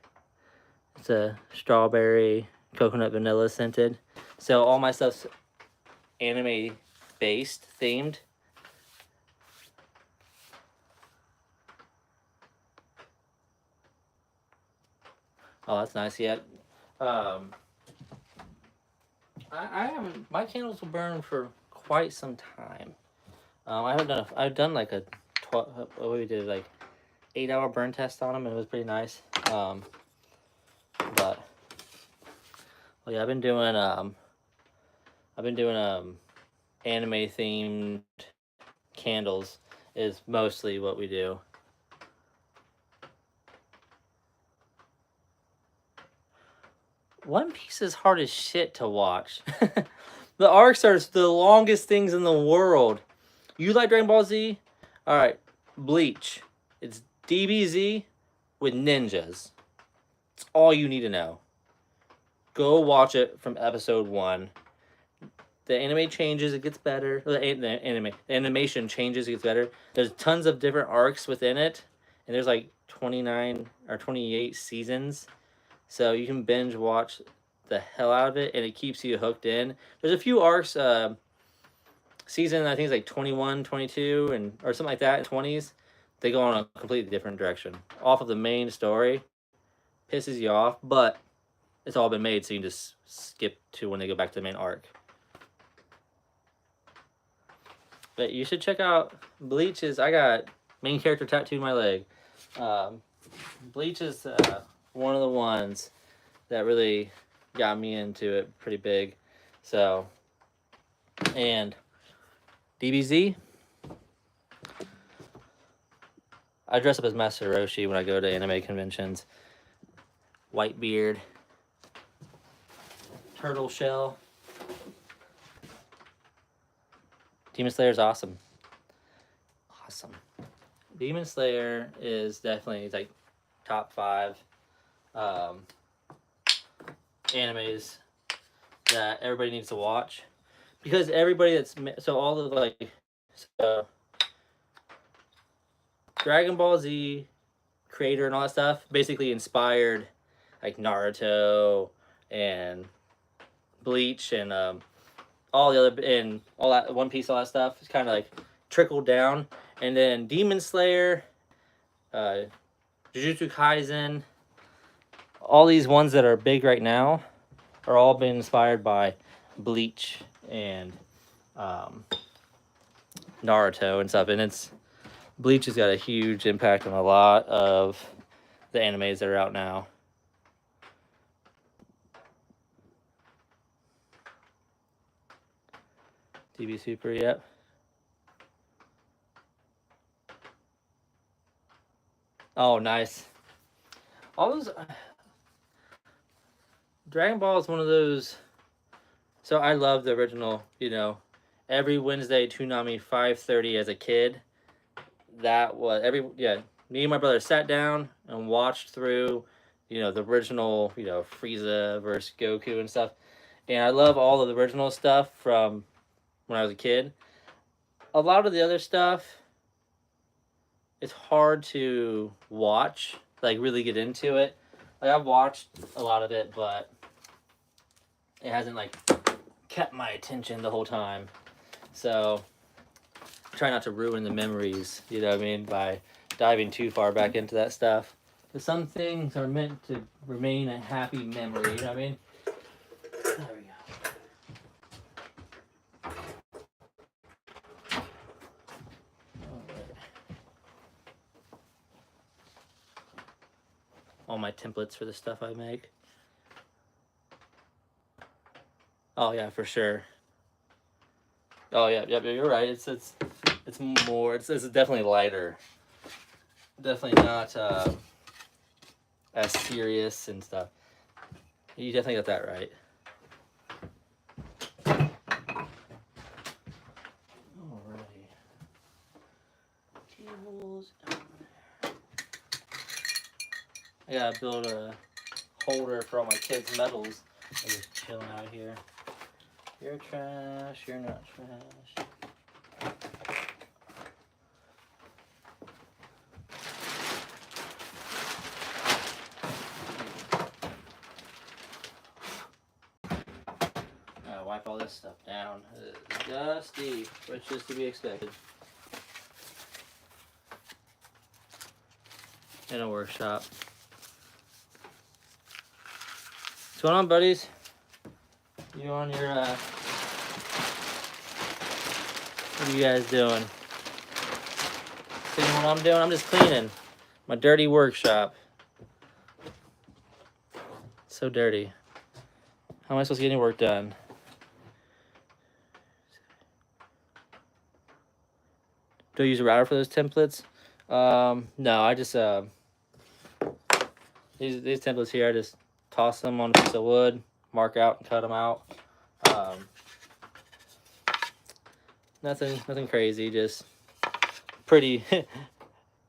It's a strawberry, coconut, vanilla scented. So all my stuff's anime based, themed. Oh, that's nice. Yeah. I haven't. My candles will burn for quite some time. I haven't done. I've done like a 12. We did like 8-hour burn test on them, and it was pretty nice. But well, yeah, I've been doing anime themed candles is mostly what we do. One Piece is hard as shit to watch. The arcs are the longest things in the world. You like Dragon Ball Z? Alright, Bleach. It's DBZ with ninjas. It's all you need to know. Go watch it from episode 1. The anime changes, it gets better. The animation changes, it gets better. There's tons of different arcs within it, and there's like 29 or 28 seasons. So you can binge watch the hell out of it, and it keeps you hooked in. There's a few arcs, season I think it's like 21, 22, and or something like that, 20s. They go on a completely different direction. Off of the main story, pisses you off, but it's all been made, so you can just skip to when they go back to the main arc. But you should check out Bleach. I got main character tattooed on my leg. Bleach is one of the ones that really got me into it pretty big. So, and DBZ, I dress up as Master Roshi when I go to anime conventions. White beard, turtle shell. Demon Slayer is awesome. Awesome. Demon Slayer is definitely like top 5 animes that everybody needs to watch, because everybody that's so all of like so Dragon Ball Z creator and all that stuff basically inspired like Naruto and Bleach and all the other and all that One Piece, all that stuff. It's kind of like trickled down, and then Demon Slayer, Jujutsu Kaisen, all these ones that are big right now are all been inspired by Bleach and Naruto and stuff, and it's Bleach has got a huge impact on a lot of the animes that are out now. DB Super, yep. Oh, nice. All those Dragon Ball is one of those. So I love the original. You know, every Wednesday Toonami 5:30 as a kid. That was me and my brother sat down and watched through, the original, Frieza versus Goku and stuff. And I love all of the original stuff from when I was a kid. A lot of the other stuff, it's hard to watch, like really get into it. Like I've watched a lot of it, but it hasn't like kept my attention the whole time. So try not to ruin the memories, you know what I mean, by diving too far back into that stuff. But some things are meant to remain a happy memory, you know what I mean? There we go. All my templates for the stuff I make. Oh yeah, for sure. Oh yeah, you're right. It's more. It's definitely lighter. Definitely not as serious and stuff. You definitely got that right. Alrighty. Cables. I gotta build a holder for all my kids' medals. I'm just chilling out here. You're trash. You're not trash. Wipe all this stuff down. It's dusty, which is to be expected. In a workshop. What's going on, buddies? You on your, what are you guys doing? Seeing what I'm doing? I'm just cleaning my dirty workshop. So dirty. How am I supposed to get any work done? Do I use a router for those templates? No, I just, these templates here, I just toss them on a piece of wood, mark out and cut them out. Nothing crazy, just pretty.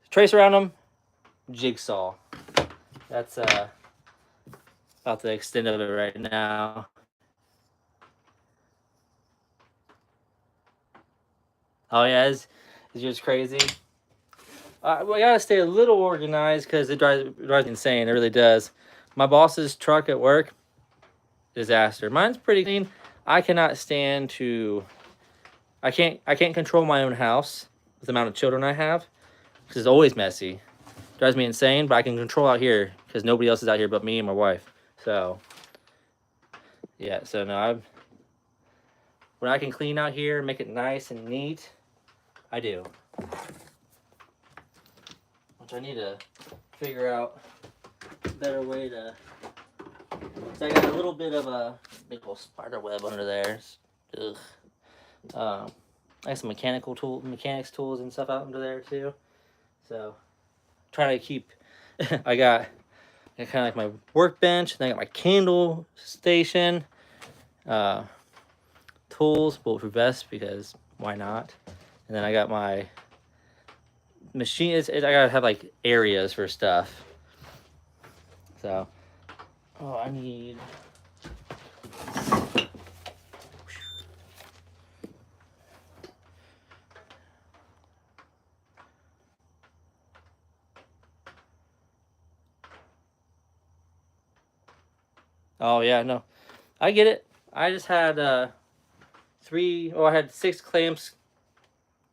Trace around them, jigsaw. That's about the extent of it right now. Oh yeah, is yours crazy? Well, I gotta stay a little organized because it drives me insane. It really does. My boss's truck at work, disaster. Mine's pretty clean. I cannot stand to. I can't control my own house with the amount of children I have because it's always messy. Drives me insane. But I can control out here because nobody else is out here but me and my wife. So yeah. So no, when I can clean out here, make it nice and neat, I do. Which I need to figure out a better way to. So I got a little bit of a big old spider web under there. Ugh. I got some mechanics tools and stuff out under there too. So trying to keep. I got kind of like my workbench. Then I got my candle station. Tools, bulletproof vest because why not? And then I got my machine. I gotta have like areas for stuff. So, oh, I need. Oh yeah, no, I get it. I just had I had 6 clamps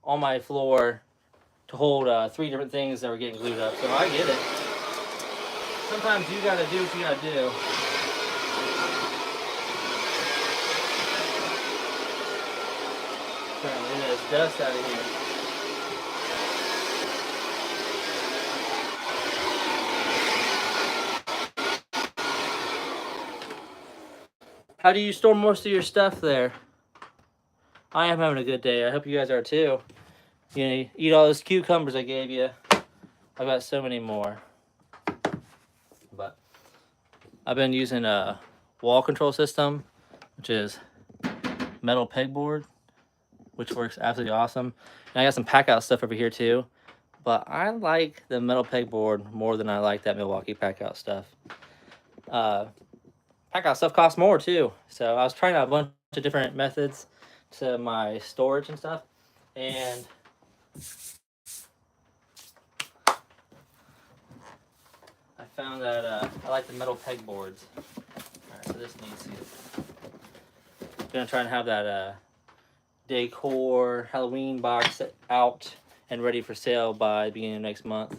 on my floor to hold 3 different things that were getting glued up. So I get it. Sometimes you gotta do what you gotta do. Trying to get this dust out of here. How do you store most of your stuff there? I am having a good day. I hope you guys are too. You know, eat all those cucumbers I gave you. I've got so many more. But I've been using a wall control system, which is metal pegboard, which works absolutely awesome. And I got some pack out stuff over here too. But I like the metal pegboard more than I like that Milwaukee pack out stuff. Pack out stuff costs more too. So I was trying out a bunch of different methods to my storage and stuff. And I found that I like the metal pegboards. Alright, so this needs to. I'm gonna try and have that decor Halloween box out and ready for sale by the beginning of next month.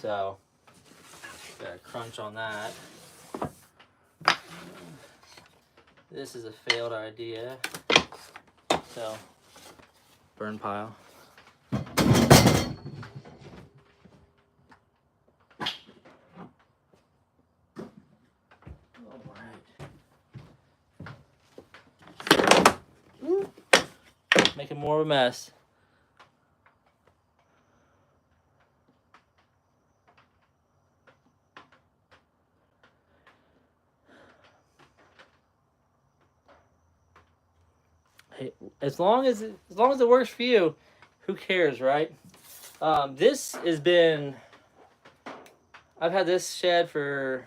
So, got a crunch on that. This is a failed idea. So, burn pile. Making more of a mess. Hey, as long as it works for you, who cares, right? This has been. I've had this shed for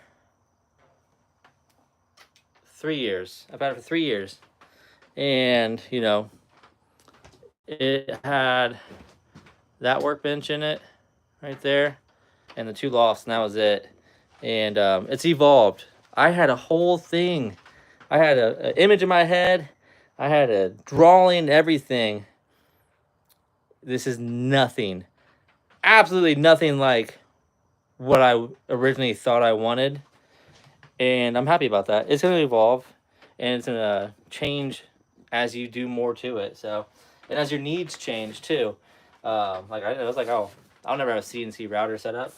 3 years. I've had it for 3 years, and you know, it had that workbench in it, right there, and the 2 lofts, and that was it. And it's evolved. I had a whole thing. I had an image in my head. I had a drawing, everything. This is nothing. Absolutely nothing like what I originally thought I wanted. And I'm happy about that. It's going to evolve. And it's going to change as you do more to it. So, and as your needs change too. Like I was like, oh, I'll never have a CNC router set up.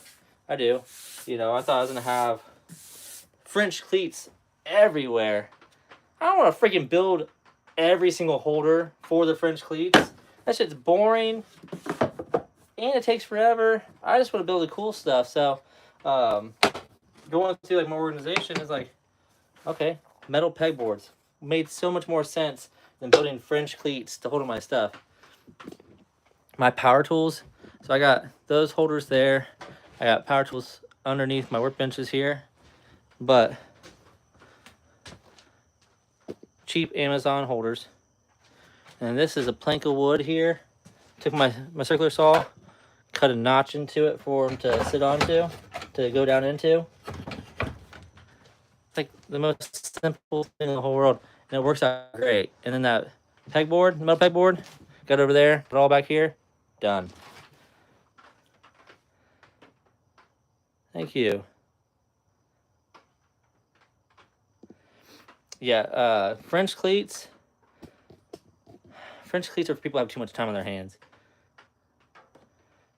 I do. You know, I thought I was going to have French cleats everywhere. I don't want to freaking build every single holder for the French cleats. That shit's boring, and it takes forever. I just want to build the cool stuff. So, going through like my organization is like, okay, metal pegboards made so much more sense than building French cleats to hold my stuff. My power tools. So I got those holders there. I got power tools underneath my workbenches here, but cheap Amazon holders. And this is a plank of wood here. Took my circular saw, cut a notch into it for them to sit onto, to go down into. It's like the most simple thing in the whole world, and it works out great. And then that pegboard, metal pegboard, got over there, put it all back here, done. Thank you. Yeah, French cleats. French cleats are for people who have too much time on their hands.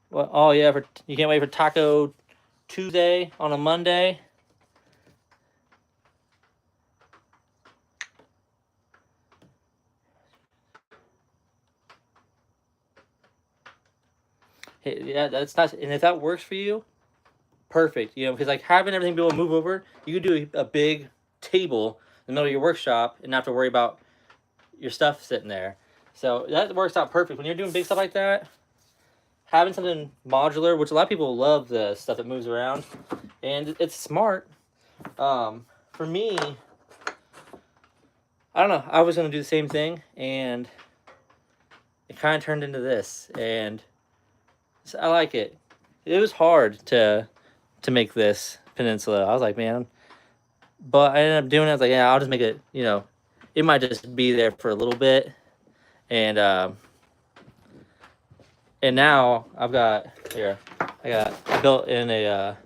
Well, oh yeah, you can't wait for Taco Tuesday on a Monday. Hey, yeah, that's not. And if that works for you, perfect. You know, because like having everything be able to move over, you could do a big table in the middle of your workshop and not have to worry about your stuff sitting there. So that works out perfect when you're doing big stuff like that. Having something modular, which a lot of people love the stuff that moves around, and it's smart. For me, I don't know. I was gonna do the same thing, and it kind of turned into this, and so I like it. It was hard to make this peninsula. I was like, man, but I ended up doing it. I was like, yeah, I'll just make it. You know, it might just be there for a little bit, and now I've got here. I built in a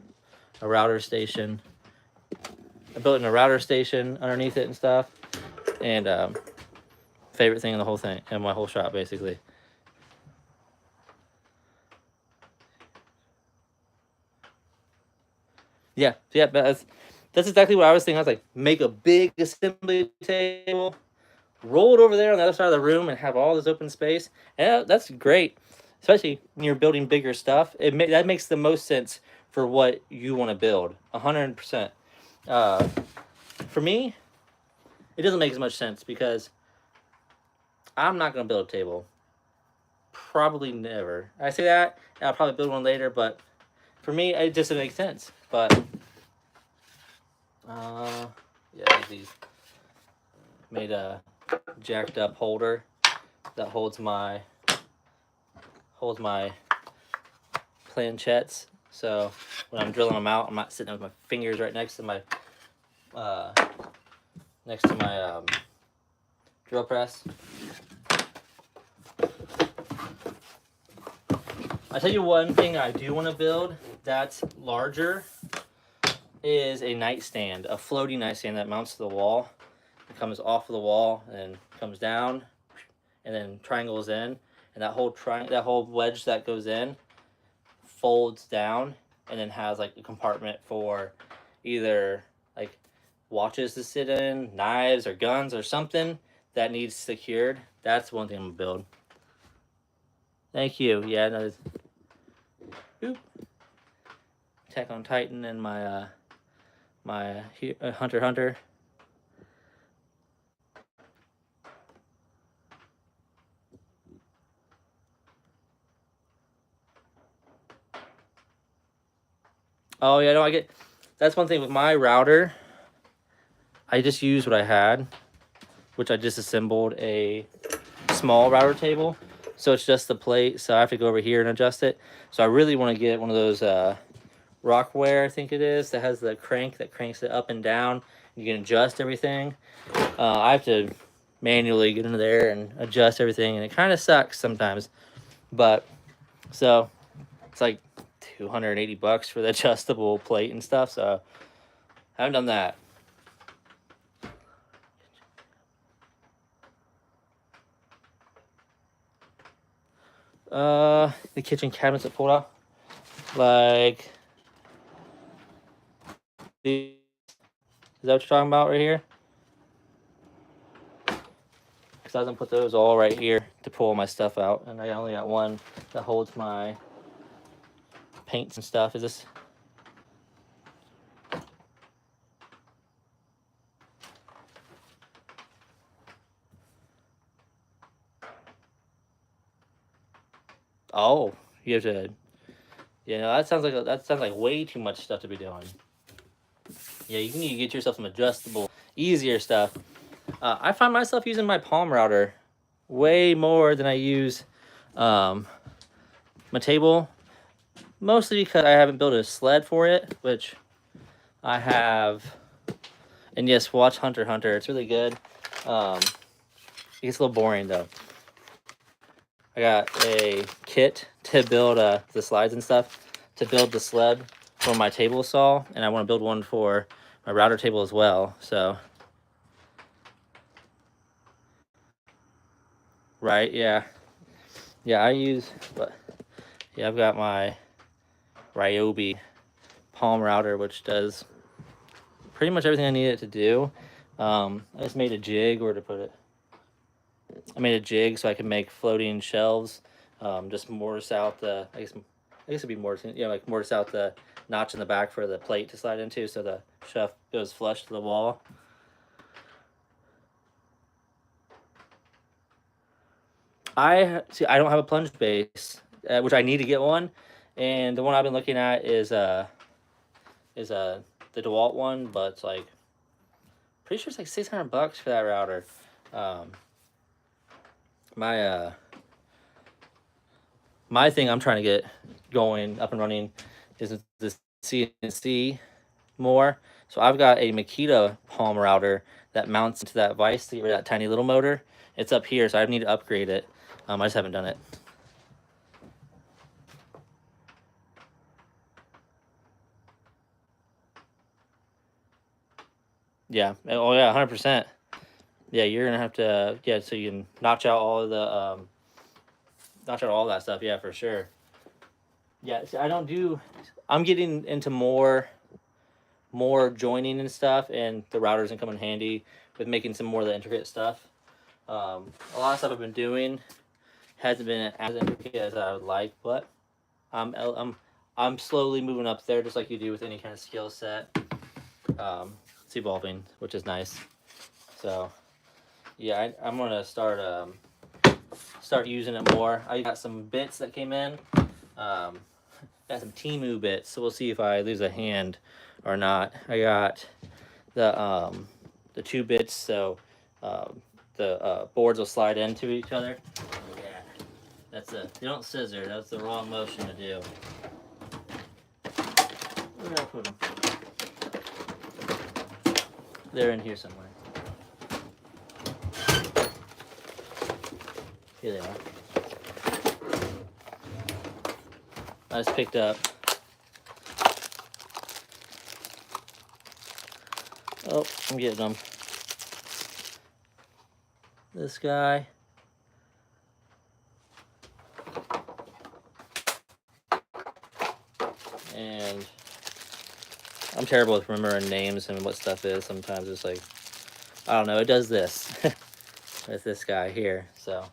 router station. I built in a router station underneath it and stuff, and favorite thing in the whole thing, in my whole shop, basically. Yeah, but that's exactly what I was thinking. I was like, make a big assembly table, roll it over there on the other side of the room, and have all this open space. And that's great, especially when you're building bigger stuff. That makes the most sense for what you want to build, 100%. For me, it doesn't make as much sense because I'm not going to build a table. Probably never. I say that, and I'll probably build one later, but for me, it just doesn't make sense. But, yeah, these made a jacked up holder that holds my planchettes. So when I'm drilling them out, I'm not sitting with my fingers right next to my drill press. I'll tell you one thing I do want to build that's larger is a nightstand, a floating nightstand that mounts to the wall. It comes off of the wall and comes down and then triangles in. And that whole wedge that goes in folds down and then has like a compartment for either like watches to sit in, knives or guns or something that needs secured. That's one thing I'm gonna build. Thank you. Yeah, no. Boop. Attack on Titan and my Hunter x Hunter. Oh yeah, no, I get. That's one thing with my router. I just used what I had, which I disassembled a small router table. So it's just the plate. So I have to go over here and adjust it. So I really want to get one of those Rockware, I think it is, that has the crank that cranks it up and down. You can adjust everything. I have to manually get into there and adjust everything, and it kind of sucks sometimes. But so it's like $280 for the adjustable plate and stuff. So I haven't done that. The kitchen cabinets that pulled out, like, is that what you're talking about right here? Because I was gonna put those all right here to pull my stuff out, and I only got one that holds my paints and stuff. Is this? Oh, you have to. You know, that sounds like way too much stuff to be doing. Yeah, you need to get yourself some adjustable, easier stuff. I find myself using my palm router way more than I use my table, mostly because I haven't built a sled for it, which I have. And yes, watch Hunter x Hunter. It's really good. It gets a little boring though. I got a kit to build the slides and stuff to build the sled for my table saw, and I want to build one for my router table as well. So, right, yeah, I use, but yeah, I've got my Ryobi palm router, which does pretty much everything I need it to do. I just made a jig where to put it. I made a jig so I can make floating shelves. Just mortise out the, I guess it'd be mortise, yeah, like mortise out the notch in the back for the plate to slide into, so the shelf goes flush to the wall. I don't have a plunge base, which I need to get one, and the one I've been looking at is the DeWalt one, but it's like pretty sure it's like $600 for that router. My thing I'm trying to get going up and running is the CNC more. So I've got a Makita palm router that mounts into that vise to get rid of that tiny little motor. It's up here, so I need to upgrade it. I just haven't done it. Yeah. Oh yeah, 100%. Yeah, you're gonna have to, yeah, so you can notch out all of the notch out all that stuff. Yeah, for sure. Yeah, see, I'm getting into more joining and stuff, and the routers can come in handy with making some more of the intricate stuff. A lot of stuff I've been doing hasn't been as intricate as I would like, but I'm slowly moving up there, just like you do with any kind of skill set. It's evolving, which is nice. So yeah, I'm gonna start using it more. I got some bits that came in. Got some Temu bits, so we'll see if I lose a hand or not. I got the 2 bits, so the boards will slide into each other. Yeah, you don't scissor. That's the wrong motion to do. Where did I put them? They're in here somewhere. Here they are. I just picked up. Oh, I'm getting them. This guy. And I'm terrible with remembering names and what stuff is. Sometimes it's like, I don't know, it does this with this guy here. So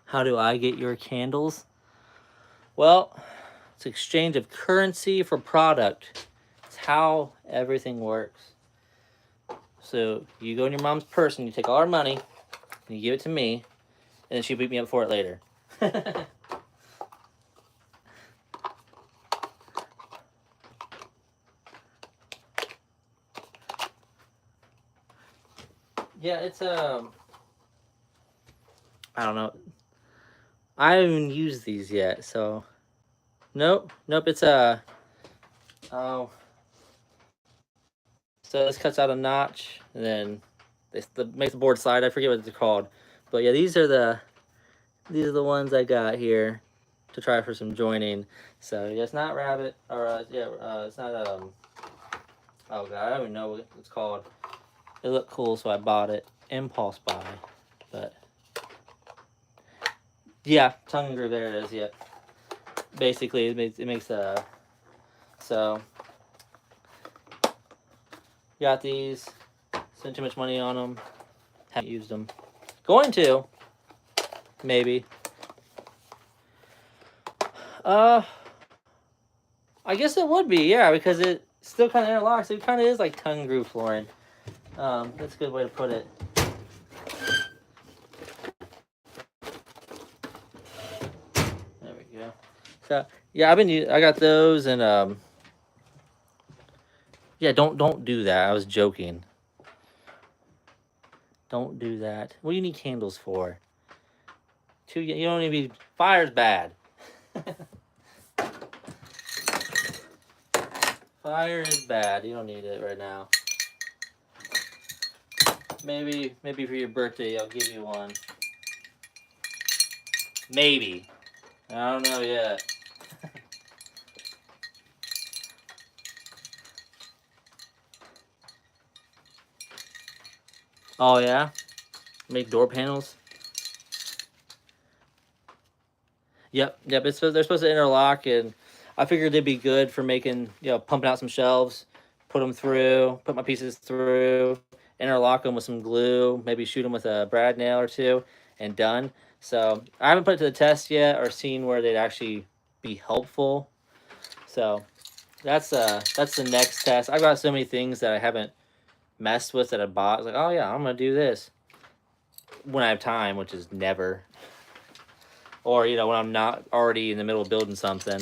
how do I get your candles? Well, it's exchange of currency for product. It's how everything works. So you go in your mom's purse and you take all our money and you give it to me, and then she beat me up for it later. Yeah, it's I don't know. I haven't even used these yet, so nope. It's oh, so this cuts out a notch, and then this makes the board slide. I forget what they're called, but yeah, these are the ones I got here to try for some joining. So yeah, it's not rabbit, or it's not oh god, I don't even know what it's called. It looked cool, so I bought it. Impulse buy, but yeah, tongue and groove. There it is. Yep. Basically, it makes a so. Got these. Spent too much money on them. Haven't used them. Going to. Maybe. I guess it would be, yeah, because it still kind of interlocks. It kind of is like tongue groove flooring. That's a good way to put it. There we go. So yeah, I got those, and yeah, don't do that. I was joking. Don't do that. What do you need candles for? You don't need to be. Fire's bad. Fire is bad. You don't need it right now. Maybe for your birthday I'll give you one. Maybe. I don't know yet. Oh yeah? Make door panels? Yep. They're supposed to interlock, and I figured they'd be good for making, pumping out some shelves, put my pieces through, interlock them with some glue, maybe shoot them with a brad nail or two, and done. So I haven't put it to the test yet or seen where they'd actually be helpful. So that's the next test. I've got so many things that I haven't messed with that I bought. I was like, oh yeah, I'm gonna do this when I have time, which is never. Or when I'm not already in the middle of building something.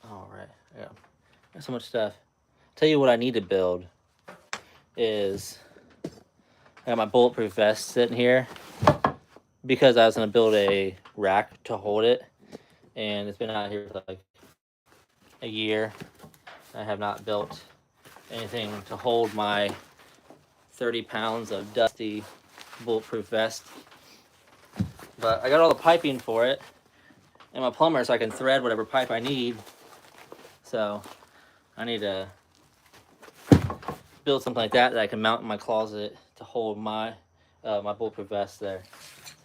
All right, yeah, there's so much stuff. Tell you what I need to build is I got my bulletproof vest sitting here because I was gonna build a rack to hold it, and it's been out here for like a year. I have not built anything to hold my 30 pounds of dusty bulletproof vest, but I got all the piping for it and my plumber, so I can thread whatever pipe I need. So I need to build something like that I can mount in my closet to hold my my bulletproof vest there.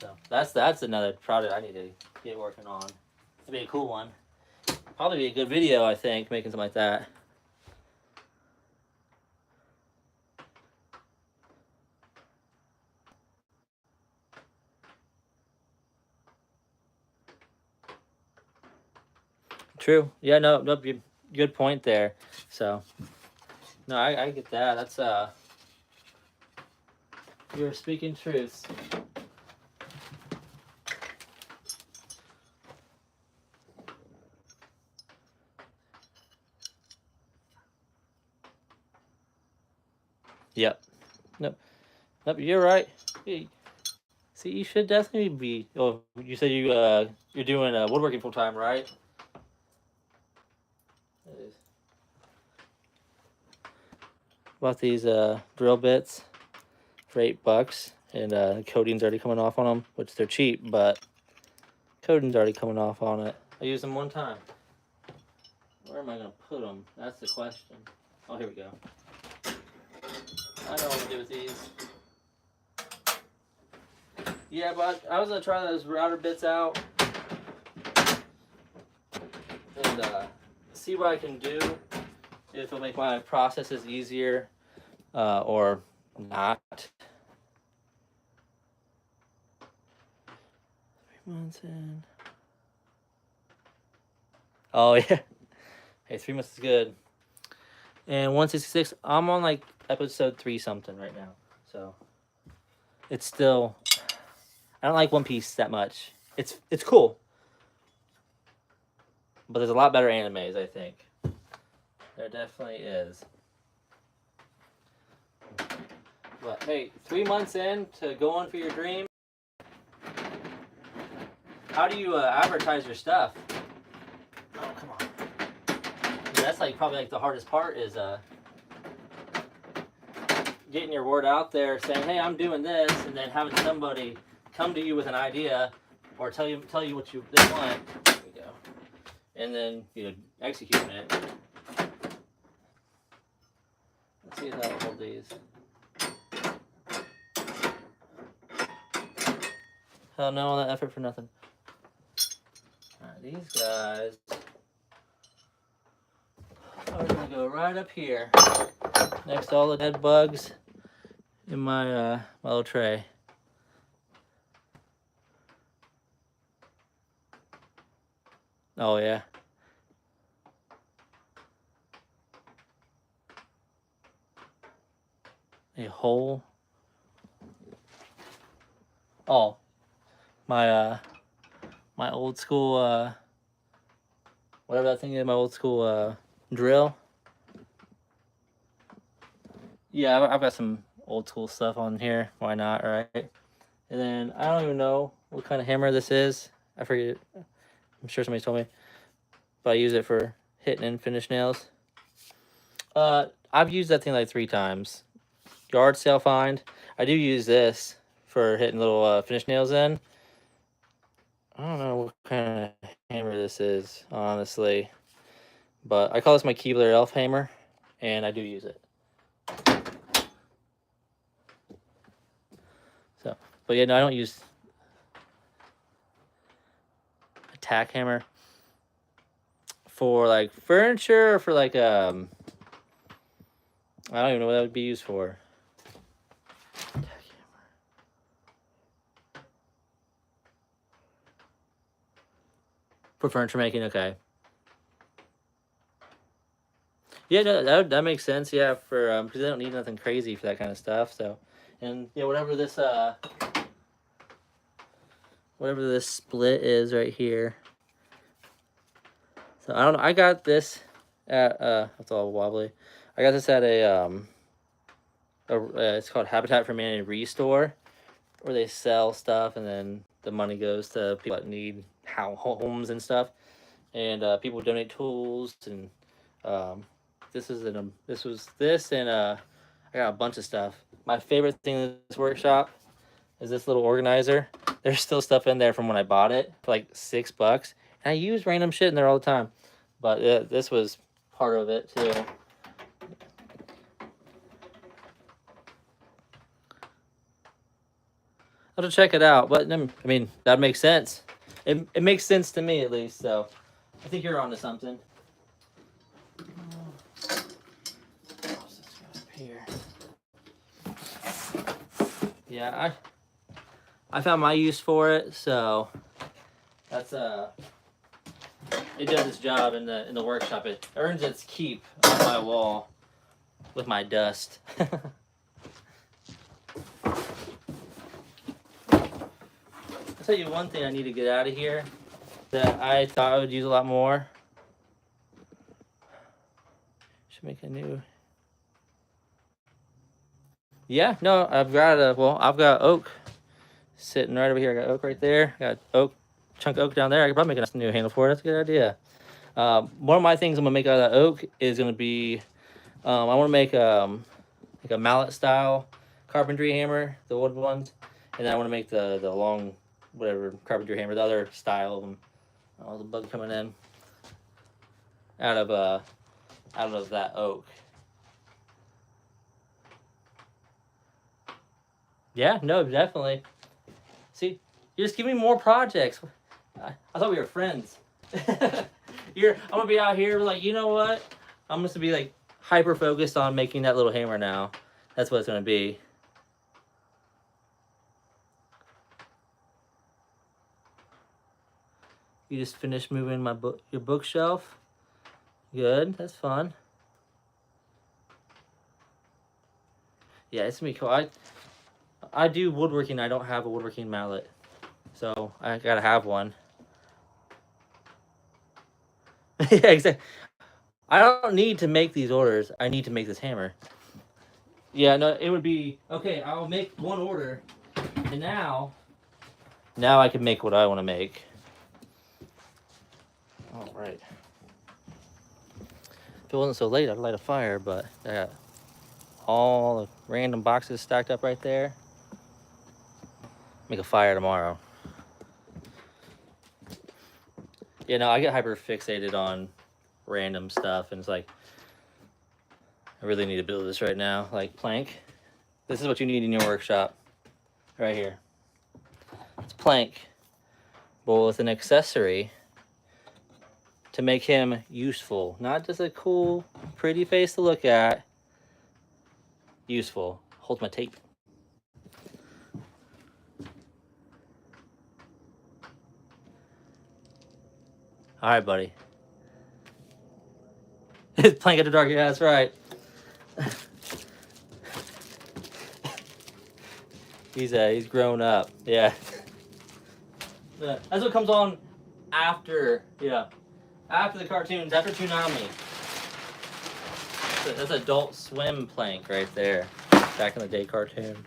So that's another project I need to get working on. It'd be a cool one. Probably be a good video, I think, making something like that. True. Yeah, no, good point there. So, no, I get that. That's you're speaking truth. Yep. Nope. You're right. See, you should definitely be. Oh, you said you're doing woodworking full time, right? Bought these drill bits for $8, and the coating's already coming off on them, which they're cheap, but coating's already coming off on it. I used them one time. Where am I gonna put them? That's the question. Oh, here we go. I know what to do with these. Yeah, but I was gonna try those router bits out and see what I can do. If it'll make my processes easier or not. 3 months in. Oh yeah. Hey, 3 months is good. And 166. I'm on like episode 3 something right now, so it's still. I don't like One Piece that much. It's cool, but there's a lot better animes, I think. There definitely is. But hey, 3 months in to going for your dream. How do you advertise your stuff? Oh, come on. That's like probably like the hardest part is getting your word out there, saying, "Hey, I'm doing this," and then having somebody come to you with an idea or tell you what they want. There we go. And then executing it. Let's see if that'll hold these. Hell no, all that effort for nothing. Alright, these guys are gonna go right up here next to all the dead bugs in my my little tray. Oh yeah. A hole. Oh, my my old school whatever that thing is, my old school drill. Yeah, I've got some old school stuff on here. Why not, right? And then I don't even know what kind of hammer this is. I forget. I'm sure somebody told me, but I use it for hitting and finish nails. I've used that thing like 3 times. Yard sale find. I do use this for hitting little finish nails in. I don't know what kind of hammer this is, honestly, but I call this my Keebler Elf hammer, and I do use it. So, but yeah, no, I don't use a tack hammer for like furniture or for like I don't even know what that would be used for. For furniture making, okay. Yeah, no, that makes sense. Yeah, for because they don't need nothing crazy for that kind of stuff. So, and yeah, whatever this split is right here. So I don't know. I got this at it's all wobbly. I got this at a it's called Habitat for Humanity Restore, where they sell stuff and then the money goes to people that need homes and stuff, and people donate tools and this was this and I got a bunch of stuff. My favorite thing in this workshop is this little organizer. There's still stuff in there from when I bought it for like $6, and I use random shit in there all the time. But this was part of it too. I'll have to check it out, but I mean that makes sense. It makes sense to me at least. So I think you're onto something. Here. Yeah, I found my use for it, so that's it does its job in the workshop. It earns its keep on my wall with my dust. I'll tell you one thing I need to get out of here that I thought I would use a lot more. Should make a new. Yeah, no, I've got oak sitting right over here. I got oak right there. I got oak, chunk of oak down there. I could probably make a new handle for it. That's a good idea. One of my things I'm gonna make out of that oak is gonna be, I want to make like a mallet style carpentry hammer, the wood ones, and then I want to make the long whatever carpentry hammer, the other style of them. Oh, the bug coming in out of that oak. Yeah, no, definitely. See, you're just giving me more projects. I thought we were friends. I'm gonna be out here like, you know what? I'm just gonna be like hyper focused on making that little hammer now. That's what it's gonna be. You just finished moving your bookshelf. Good, that's fun. Yeah, it's gonna be cool. I do woodworking. I don't have a woodworking mallet, so I gotta have one. Yeah, exactly. I don't need to make these orders. I need to make this hammer. Yeah, no, it would be okay. I'll make one order, and now I can make what I want to make. All right. If it wasn't so late, I'd light a fire, but I got all the random boxes stacked up right there. Make a fire tomorrow. Yeah, no, I get hyper fixated on random stuff, and it's like, I really need to build this right now. Like plank. This is what you need in your workshop. Right here. It's plank. But with an accessory to make him useful. Not just a cool, pretty face to look at. Useful. Holds my tape. All right, buddy. It's plank at the dark. Yeah, that's right. He's grown up. Yeah. That's what comes on after. Yeah. After the cartoons, after Toonami. That's Adult Swim plank right there. Back in the day cartoon.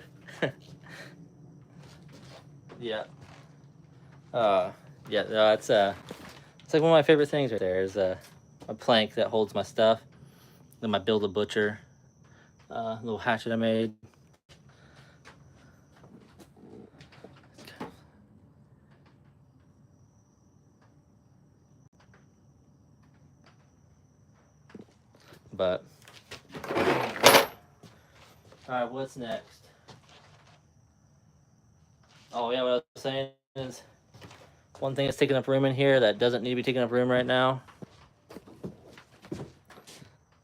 Yeah. Yeah, no, it's like one of my favorite things right there is a plank that holds my stuff. Then my Build-A-Butcher little hatchet I made. But all right, what's next? Oh yeah, what I was saying is one thing that's taking up room in here that doesn't need to be taking up room right now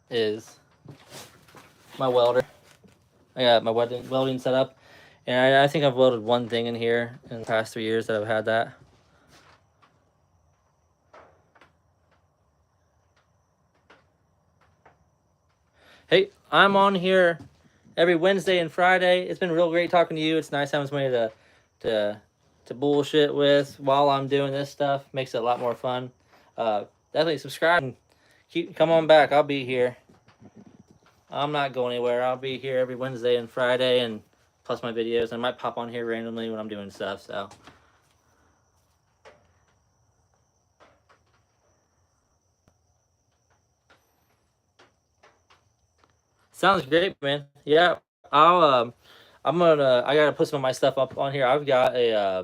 is my welder. I got my welding set up, and I think I've welded one thing in here in the past 3 years that I've had that. Hey, I'm on here every Wednesday and Friday. It's been real great talking to you. It's nice having somebody to bullshit with while I'm doing this stuff. Makes it a lot more fun. Definitely subscribe and come on back. I'll be here. I'm not going anywhere. I'll be here every Wednesday and Friday, and plus my videos. I might pop on here randomly when I'm doing stuff. So. Sounds great, man. Yeah, I gotta put some of my stuff up on here. I've got a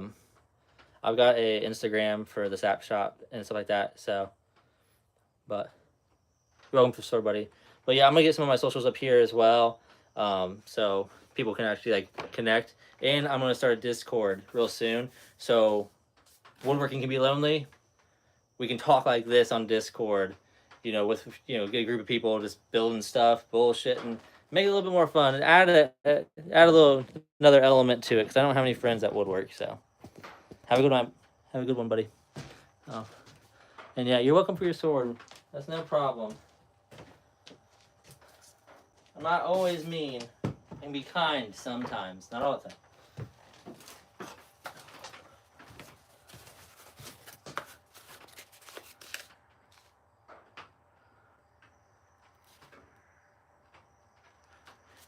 Instagram for the Sap Shop and stuff like that. So, but you're welcome for store, buddy. But yeah, I'm gonna get some of my socials up here as well, so people can actually like connect. And I'm gonna start a Discord real soon. So, woodworking can be lonely. We can talk like this on Discord. With get a group of people just building stuff, bullshit, and make it a little bit more fun, and add another element to it because I don't have any friends that woodwork. So have a good one. Have a good one, buddy. Oh, and yeah, you're welcome for your sword. That's no problem. I'm not always mean. I can be kind sometimes, not all the time.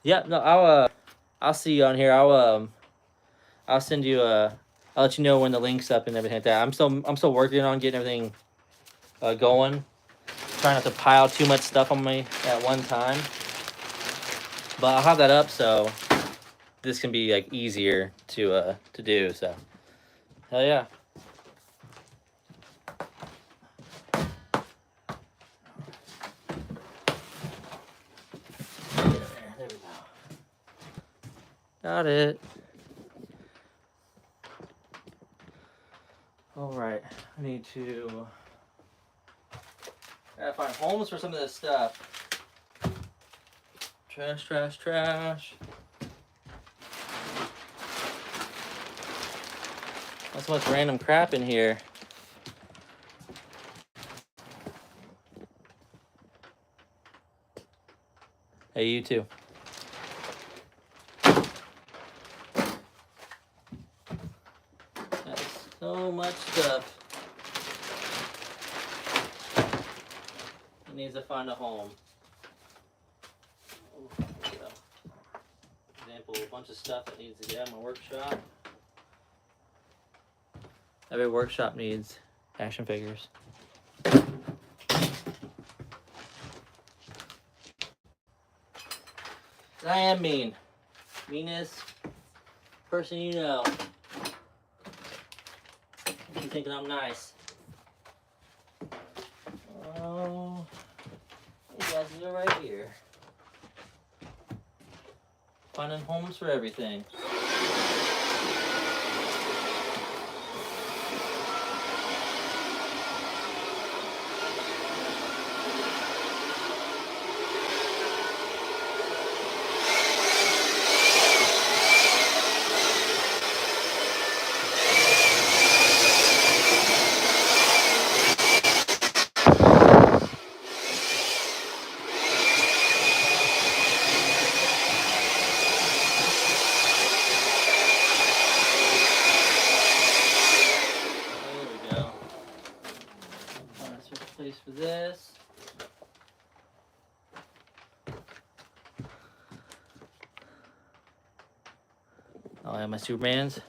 Yeah, no, I'll see you on here. I'll send you I'll let you know when the link's up and everything like that. I'm still working on getting everything going. Trying not to pile too much stuff on me at one time. But I'll have that up so this can be like easier to do. So hell yeah. There we go. Got it. All right, I need to gotta find homes for some of this stuff. Trash, trash, trash. Not so much random crap in here. Hey, you too. That's so much stuff. It needs to find a home. Oh, there we go. Example, a bunch of stuff that needs to get out of my workshop. Every workshop needs action figures. I am mean. Meanest person you know. You thinking I'm nice. Oh, you guys are right here. Finding homes for everything. Place for this. I'll have my Supermans.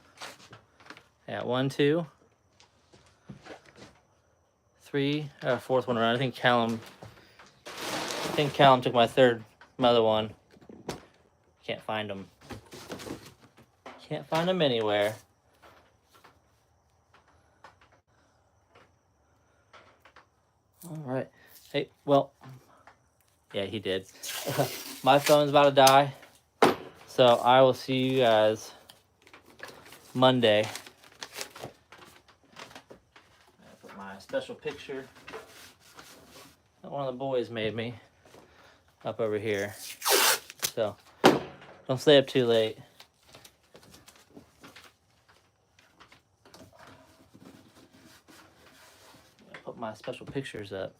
I got 1, 2, 3, fourth one around. I think Callum took my other one. Can't find him. Can't find him anywhere. All right. Hey, well, yeah, he did. My phone's about to die, so I will see you guys Monday. I put my special picture that one of the boys made me up over here. So don't stay up too late. Put my special pictures up.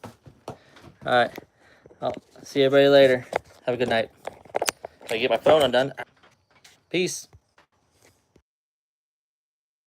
All right. I'll see everybody later. Have a good night. If I get my phone undone. Peace.